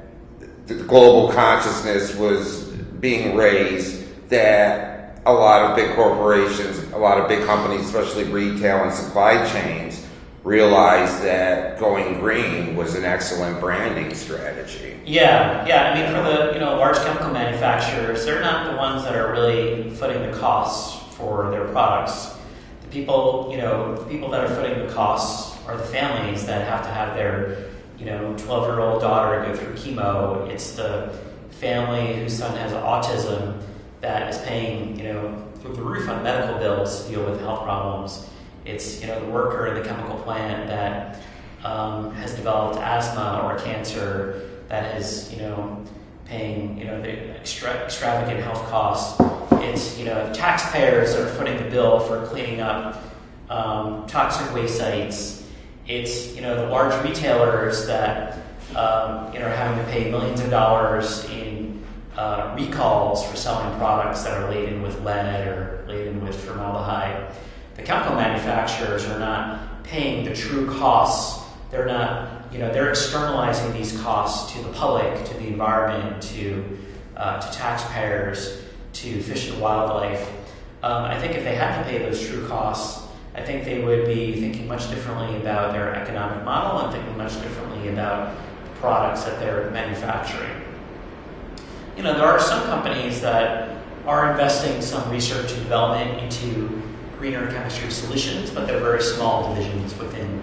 the global consciousness was being raised, that a lot of big corporations, a lot of big companies, especially retail and supply chains, realized that going green was an excellent branding strategy. Yeah. I mean, for the large chemical manufacturers, they're not the ones that are really footing the costs for their products. The people that are footing the costs are the families that have to have their 12-year-old daughter go through chemo. It's the family whose son has autism that is paying through the roof on medical bills to deal with health problems. It's the worker in the chemical plant that has developed asthma or cancer that is paying the extravagant health costs. It's taxpayers that are footing the bill for cleaning up toxic waste sites. It's the large retailers that are having to pay millions of dollars in recalls for selling products that are laden with lead or laden with formaldehyde. The chemical manufacturers are not paying the true costs. They're not, they're externalizing these costs to the public, to the environment, to taxpayers, to fish and wildlife. I think if they had to pay those true costs, I think they would be thinking much differently about their economic model and thinking much differently about the products that they're manufacturing. There are some companies that are investing some research and development into greener chemistry solutions, but they're very small divisions within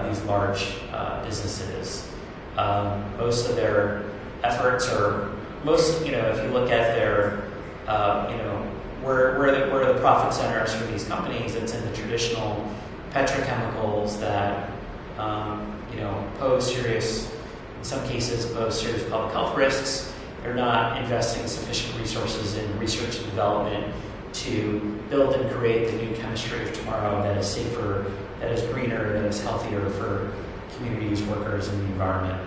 these large businesses. Most of their efforts are if you look at their where are the profit centers for these companies, it's in the traditional petrochemicals that in some cases pose serious public health risks. They're not investing sufficient resources in research and development to build and create the new chemistry of tomorrow that is safer, that is greener, that is healthier for communities, workers, and the environment.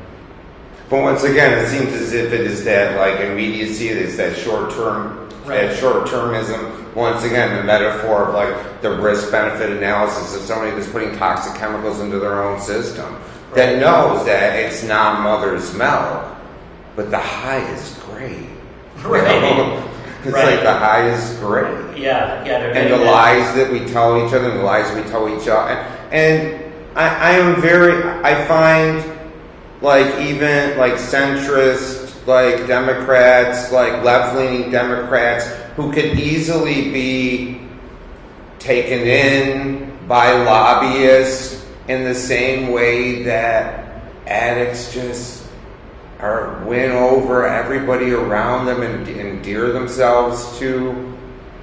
But once again, it seems as if it is that immediacy, it's that short-term, right. That short-termism. Once again, the metaphor of the risk-benefit analysis of somebody that's putting toxic chemicals into their own system, right, that knows that it's not mother's milk, but the high is great. Right. It's right. the high is great. Yeah. And the lies that we tell each other, and the lies we tell each other. And I find even centrist, Democrats, left-leaning Democrats who could easily be taken in by lobbyists in the same way that addicts just win over everybody around them and endear themselves to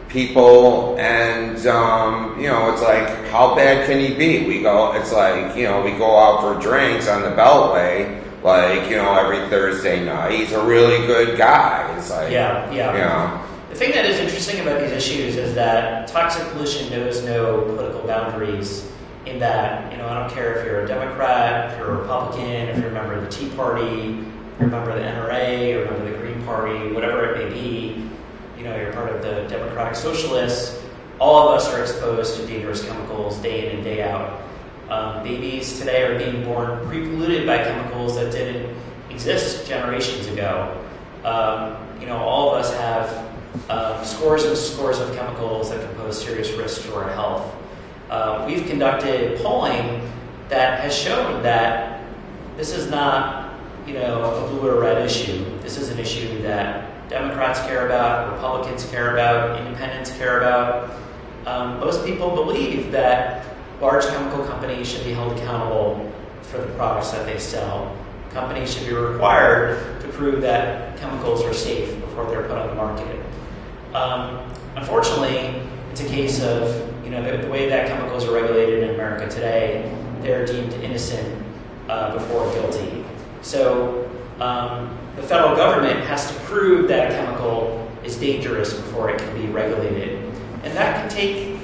people, and it's like, how bad can he be? We go out for drinks on the Beltway, every Thursday night. He's a really good guy. It's like, yeah. The thing that is interesting about these issues is that toxic pollution knows no political boundaries. In that, I don't care if you're a Democrat, if you're a Republican, if you're a member of the Tea Party, if you're a member of the NRA, or a member of the Green Party, whatever it may be. You're part of the Democratic Socialists. All of us are exposed to dangerous chemicals day in and day out. Babies today are being born pre-polluted by chemicals that didn't exist generations ago. All of us have scores and scores of chemicals that can pose serious risk to our health. We've conducted polling that has shown that this is not, a blue or red issue. This is an issue that Democrats care about, Republicans care about, independents care about. Most people believe that large chemical companies should be held accountable for the products that they sell. Companies should be required to prove that chemicals are safe before they're put on the market. Unfortunately, it's a case of, the way that chemicals are regulated in America today, they're deemed innocent before guilty. So the federal government has to prove that a chemical is dangerous before it can be regulated. And that can take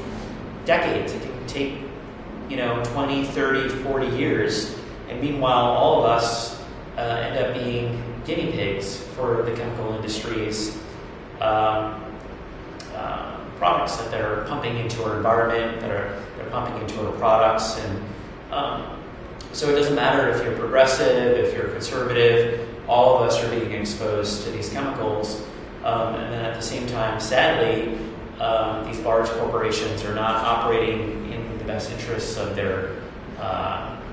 decades. It can take, 20, 30, 40 years. And meanwhile, all of us end up being guinea pigs for the chemical industry's products that they're pumping into our environment, they're pumping into our products. And so it doesn't matter if you're progressive, if you're conservative, all of us are being exposed to these chemicals. And then at the same time, sadly, these large corporations are not operating in the best interests of their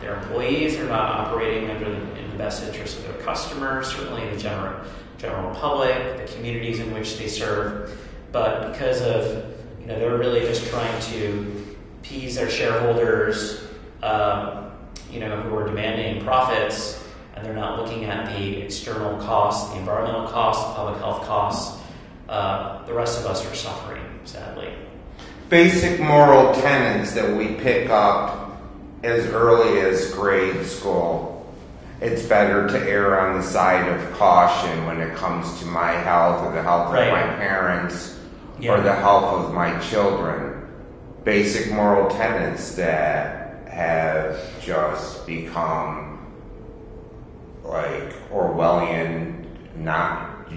employees. They're not operating in the best interests of their customers, certainly the general public, the communities in which they serve. But because of, they're really just trying to appease their shareholders, who are demanding profits, and they're not looking at the external costs, the environmental costs, the public health costs. The rest of us are suffering, sadly. Basic moral tenets that we pick up as early as grade school. It's better to err on the side of caution when it comes to my health or the health of my parents or the health of my children. Basic moral tenets that have just become like Orwellian.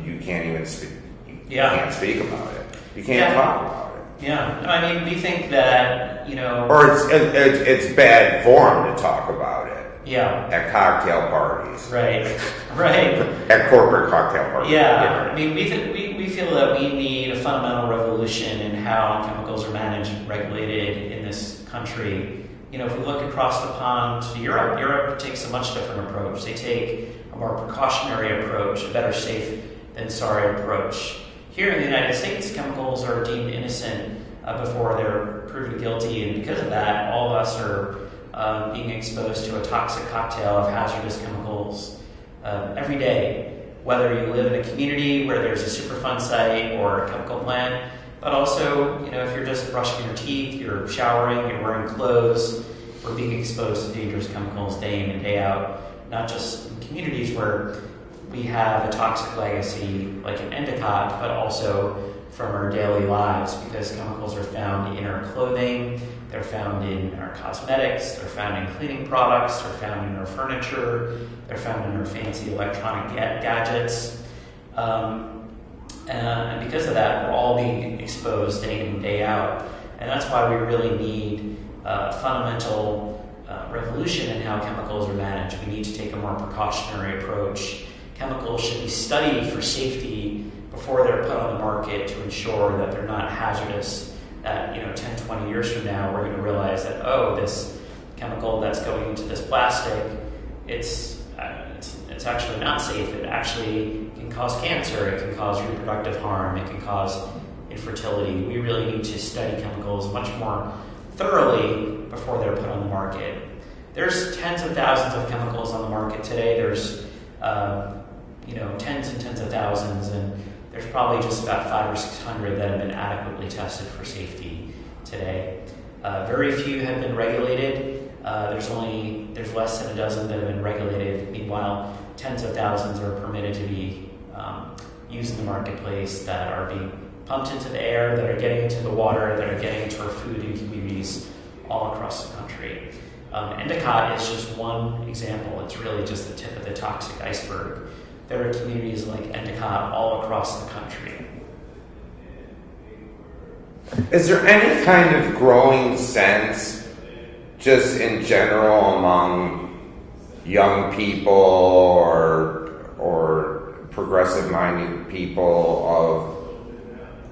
You can't even speak. You can't speak about it. You can't talk about it. Yeah, we think that or it's bad form to talk about it. Yeah. At cocktail parties. Right. At corporate cocktail parties. Yeah. We feel that we need a fundamental revolution in how chemicals are managed and regulated in this country. If we look across the pond to Europe takes a much different approach. They take a more precautionary approach, a better safe than sorry approach. Here in the United States, chemicals are deemed innocent before they're proven guilty, and because of that, all of us are being exposed to a toxic cocktail of hazardous chemicals every day. Whether you live in a community where there's a Superfund site or a chemical plant, but also, if you're just brushing your teeth, you're showering, you're wearing clothes, we're being exposed to dangerous chemicals day in and day out, not just in communities where we have a toxic legacy like in Endicott, but also from our daily lives, because chemicals are found in our clothing, they're found in our cosmetics, they're found in cleaning products, they're found in our furniture, they're found in our fancy electronic gadgets. And because of that, we're all being exposed day in and day out. And that's why we really need a fundamental revolution in how chemicals are managed. We need to take a more precautionary approach. Chemicals should be studied for safety before they're put on the market to ensure that they're not hazardous. That 10, 20 years from now, we're going to realize that, this chemical that's going into this plastic, it's actually not safe. It actually can cause cancer. It can cause reproductive harm. It can cause infertility. We really need to study chemicals much more thoroughly before they're put on the market. there's tens of thousands of chemicals on the market today. There's tens and tens of thousands, and there's probably just about 500 or 600 that have been adequately tested for safety today. Very few have been regulated. There's less than a dozen that have been regulated. Meanwhile, tens of thousands are permitted to be used in the marketplace, that are being pumped into the air, that are getting into the water, that are getting into our food and communities all across the country. Endicott is just one example. It's really just the tip of the toxic iceberg. There are communities like Endicott all across the country. Is there any kind of growing sense, just in general, among young people or progressive-minded people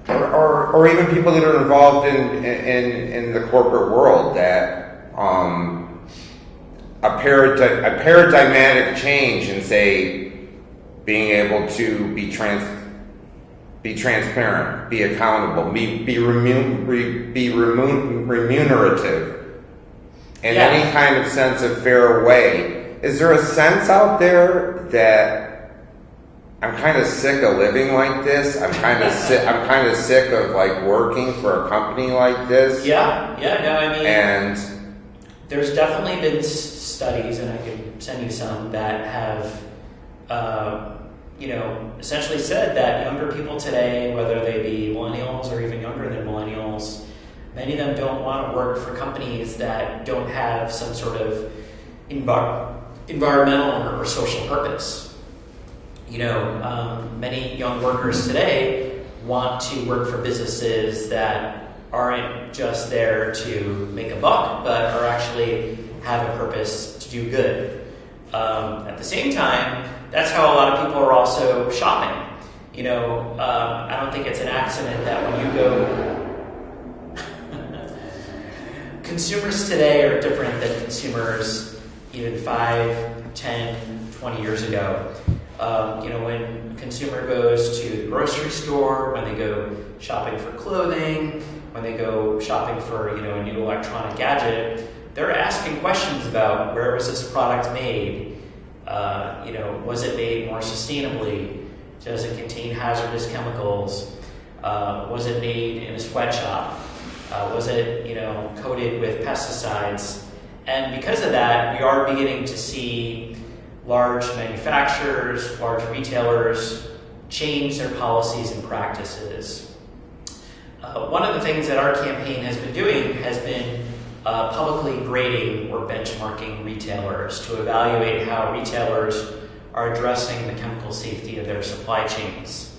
or even people that are involved in the corporate world, that a paradigmatic change in, say, being able to be transparent, be accountable, be remunerative in any kind of sense of fair way? Is there a sense out there that I'm kind of sick of living like this? I'm kind of sick of like working for a company like this. And there's definitely been studies, and I could send you some, that have essentially said that younger people today, whether they be millennials or even younger than millennials, many of them don't want to work for companies that don't have some sort of environmental or social purpose. Many young workers today want to work for businesses that aren't just there to make a buck, but are actually have a purpose to do good. At the same time, that's how a lot of people are also shopping. I don't think it's an accident that when you go... Consumers today are different than consumers even 5, 10, 20 years ago. When a consumer goes to the grocery store, when they go shopping for clothing, when they go shopping for a new electronic gadget, they're asking questions about, where was this product made? Was it made more sustainably? Does it contain hazardous chemicals? Was it made in a sweatshop? Was it coated with pesticides? And because of that, we are beginning to see large manufacturers, large retailers change their policies and practices. One of the things that our campaign has been doing has been publicly grading or benchmarking retailers to evaluate how retailers are addressing the chemical safety of their supply chains.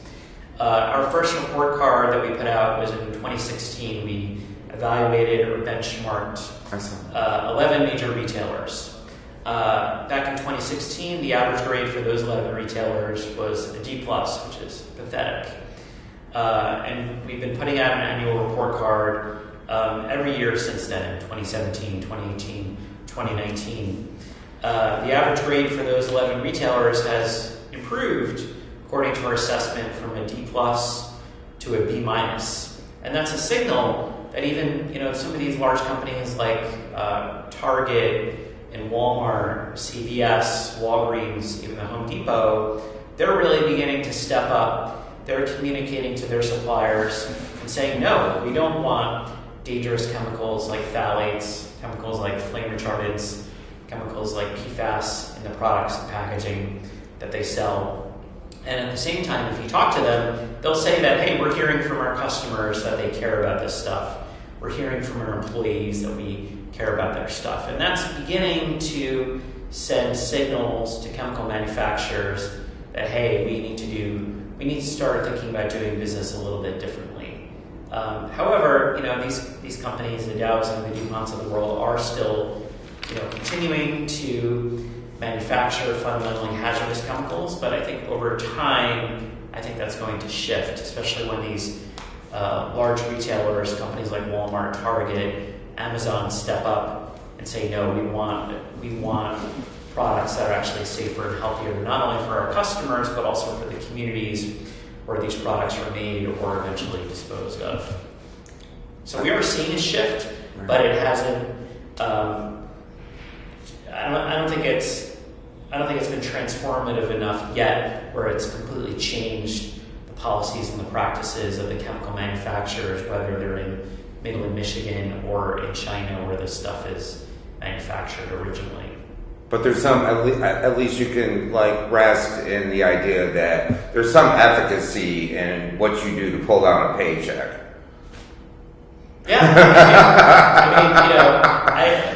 Our first report card that we put out was in 2016. We evaluated or benchmarked 11 major retailers. Back in 2016, the average grade for those 11 retailers was a D+, which is pathetic. And we've been putting out an annual report card every year since then, 2017, 2018, 2019. The average grade for those 11 retailers has improved, according to our assessment, from a D+ to a B-. And that's a signal that even some of these large companies like Target and Walmart, CVS, Walgreens, even the Home Depot, they're really beginning to step up. They're communicating to their suppliers and saying, no, we don't want dangerous chemicals like phthalates, chemicals like flame retardants, chemicals like PFAS in the products and packaging that they sell. And at the same time, if you talk to them, they'll say that, hey, we're hearing from our customers that they care about this stuff. We're hearing from our employees that we care about their stuff. And that's beginning to send signals to chemical manufacturers that, hey, we need to start thinking about doing business a little bit differently. However, these companies, the Dows and the DuPonts of the world, are still continuing to manufacture fundamentally hazardous chemicals, but I think over time, that's going to shift, especially when these large retailers, companies like Walmart, Target, Amazon step up and say, no, we want products that are actually safer and healthier, not only for our customers, but also for the communities where these products are made or eventually disposed of. So we are seeing a shift, but it hasn't I don't think it's been transformative enough yet where it's completely changed the policies and the practices of the chemical manufacturers, whether they're in Midland, Michigan, or in China, where this stuff is manufactured originally. But there's some, at least you can like rest in the idea that there's some efficacy in what you do to pull down a paycheck. Yeah,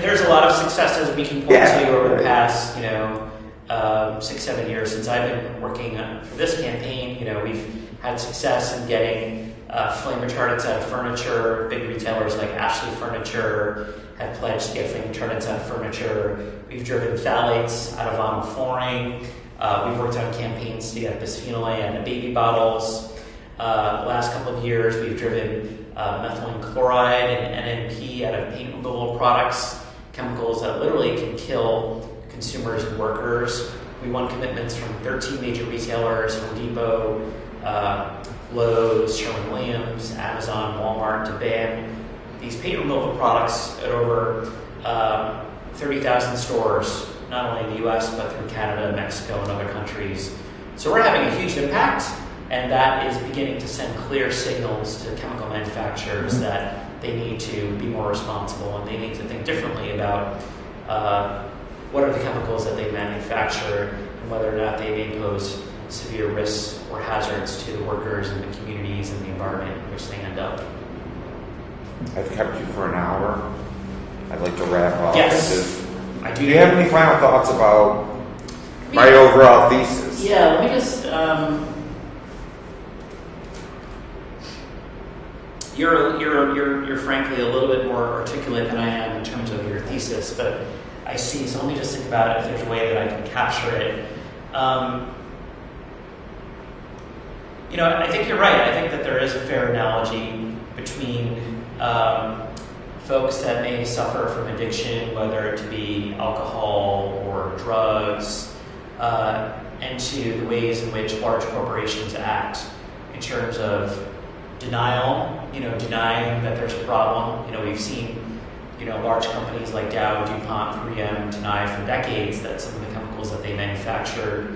there's a lot of successes we can point to over the past, 6-7 years since I've been working for this campaign. We've had success in getting flame retardants out of furniture. Big retailers like Ashley Furniture have pledged to get flame retardants out of furniture. We've driven phthalates out of vinyl flooring. We've worked on campaigns to get bisphenol A out of baby bottles. The last couple of years, we've driven methylene chloride and NNP out of paint removal products, chemicals that literally can kill consumers and workers. We won commitments from 13 major retailers: Home Depot, Lowe's, Sherwin-Williams, Amazon, Walmart, to ban these paint removal products at over 30,000 stores, not only in the US, but through Canada, Mexico, and other countries. So we're having a huge impact, and that is beginning to send clear signals to chemical manufacturers that they need to be more responsible and they need to think differently about what are the chemicals that they manufacture and whether or not they may pose severe risks or hazards to the workers and the communities and the environment in which they end up. I've kept you for an hour. I'd like to wrap up. Yes, I do. Do you have any final thoughts about my overall thesis? Yeah, let me just. You're frankly a little bit more articulate than I am in terms of your thesis, but I see. So let me just think about if there's a way that I can capture it. I think you're right. I think that there is a fair analogy between folks that may suffer from addiction, whether it to be alcohol or drugs, and to the ways in which large corporations act in terms of denial, denying that there's a problem. We've seen, large companies like Dow, DuPont, 3M deny for decades that some of the chemicals that they manufacture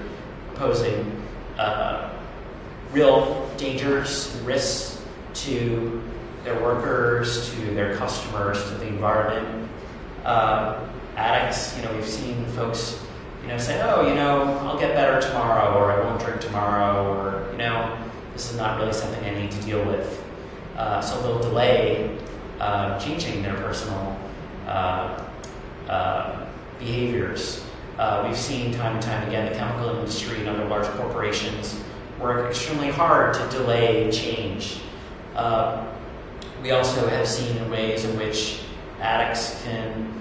posing real dangers and risks to their workers, to their customers, to the environment. Addicts, we've seen folks, say, I'll get better tomorrow, or I won't drink tomorrow, or, this is not really something I need to deal with. So they'll delay changing their personal behaviors. We've seen time and time again the chemical industry and other large corporations work extremely hard to delay change. We also have seen in ways in which addicts can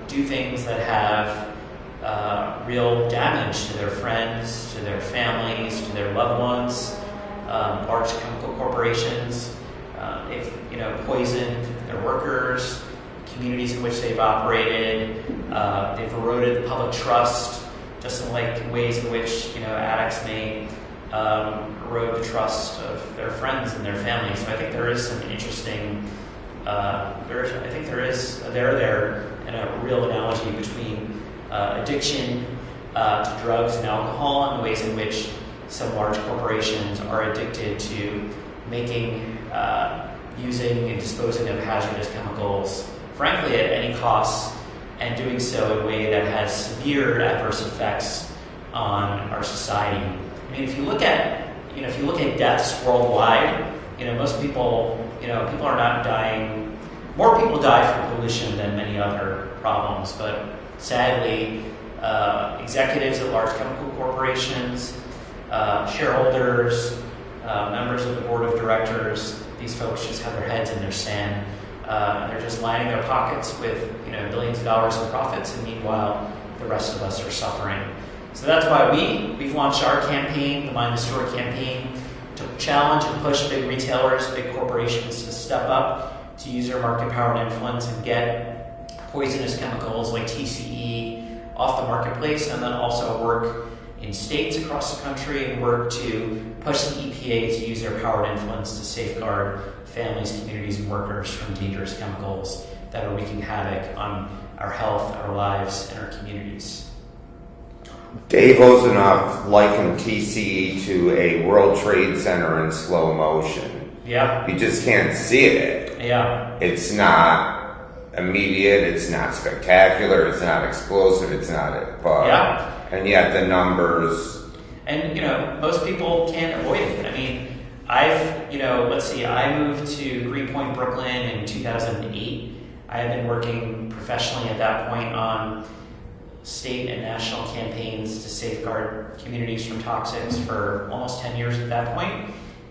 do things that have real damage to their friends, to their families, to their loved ones. Large chemical corporations, they've poisoned their workers, communities in which they've operated. They've eroded the public trust, just in ways in which addicts may erode the trust of their friends and their families. So I think there is some interesting. I think there is a there and a real analogy between addiction to drugs and alcohol and the ways in which some large corporations are addicted to making, using, and disposing of hazardous chemicals, frankly, at any cost, and doing so in a way that has severe adverse effects on our society. I mean, if you look at deaths worldwide, most people, people are not dying. More people die from pollution than many other problems, but sadly, executives at large chemical corporations, shareholders, members of the board of directors, these folks just have their heads in their sand. They're just lining their pockets with billions of dollars in profits, and meanwhile, the rest of us are suffering. So that's why we've launched our campaign, the Mind the Store campaign, to challenge and push big retailers, big corporations to step up, to use their market power and influence and get poisonous chemicals like TCE off the marketplace, and then also work in states across the country and work to push the EPA to use their power and influence to safeguard families, communities, and workers from dangerous chemicals that are wreaking havoc on our health, our lives, and our communities. Dave Ozenoff likened TCE to a World Trade Center in slow motion. Yeah, You just can't see it. yeah, It's not immediate, it's not spectacular, it's not explosive, it's not but Yeah. and yet the numbers. and most people can't avoid it. I mean, let's see, I moved to Greenpoint, Brooklyn in 2008. I had been working professionally at that point on state and national campaigns to safeguard communities from toxics for almost 10 years at that point.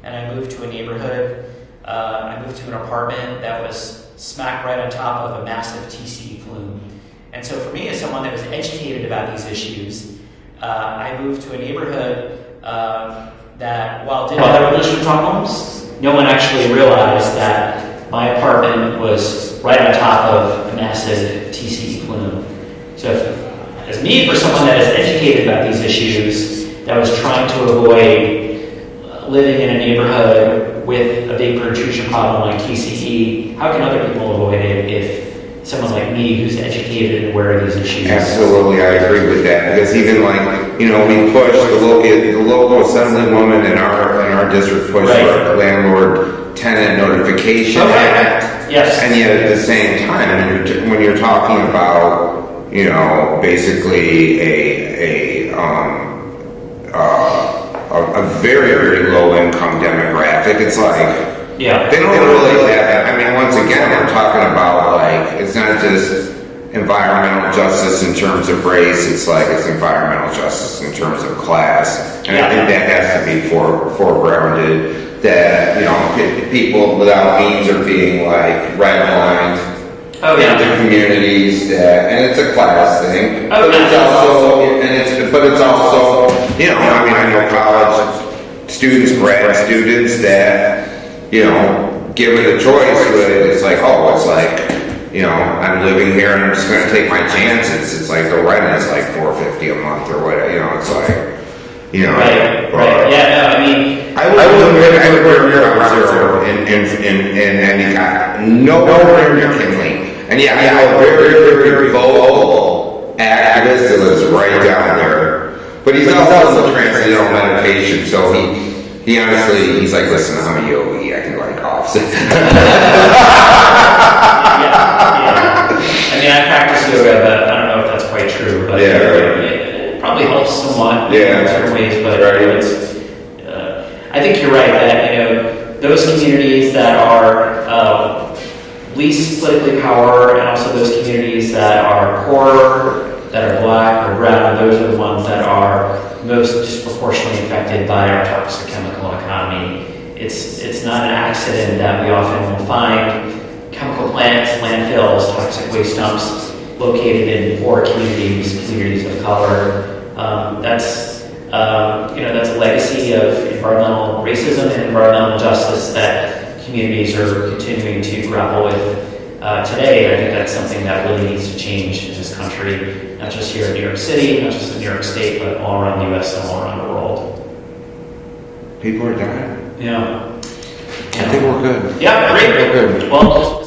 And I moved to a neighborhood, I moved to an apartment that was smack right on top of a massive TCE plume. And so for me, as someone that was educated about these issues, I moved to a neighborhood that, while did have pollution problems, no one actually realized that my apartment was right on top of a massive TCE plume. So as me, for someone that is educated about these issues, that was trying to avoid living in a neighborhood with a vapor intrusion problem like TCE, how can other people avoid it if someone like me who's educated and aware of these issues? Absolutely, I agree with that, because even we push the local assemblywoman in our district pushed Right. for landlord tenant notification Okay. act. Yes. And yet at the same time, when you're talking about basically a very, very low income demographic, it's like Yeah. they don't really have. I mean, once again, we're talking about it's not just environmental justice in terms of race. It's environmental justice in terms of class, and I think that has to be foregrounded. That people without means are being redlined into communities and it's a class thing. Oh, but it's also I know college students, grad students that given a choice, I'm living here and I'm just going to take my chances. It's like the rent is $450 a month or whatever. It's Right. Yeah. No. I mean, I live near Route Zero in Endicott, nowhere near Kinley. And I know a very, very vocal activist that lives right down there. But he's also on transcendental meditation, so he honestly, he's like, listen, I'm a yogi, I can offset. yeah. I mean, I practice yoga, but I don't know if that's quite true. But it probably helps somewhat in certain ways. But I think you're right that those communities that are least politically power, and also those communities that are poorer, that are black or brown, those are the ones that are most disproportionately affected by our toxic chemical economy. It's not an accident that we often will find chemical plants, landfills, toxic waste dumps located in poor communities of color. That's a legacy of environmental racism and environmental injustice that communities are continuing to grapple with today. And I think that's something that really needs to change in this country, not just here in New York City, not just in New York State, but all around the U.S. and all around the world. People are dying. Yeah. I think we're good. Yeah, great. We're good. Well,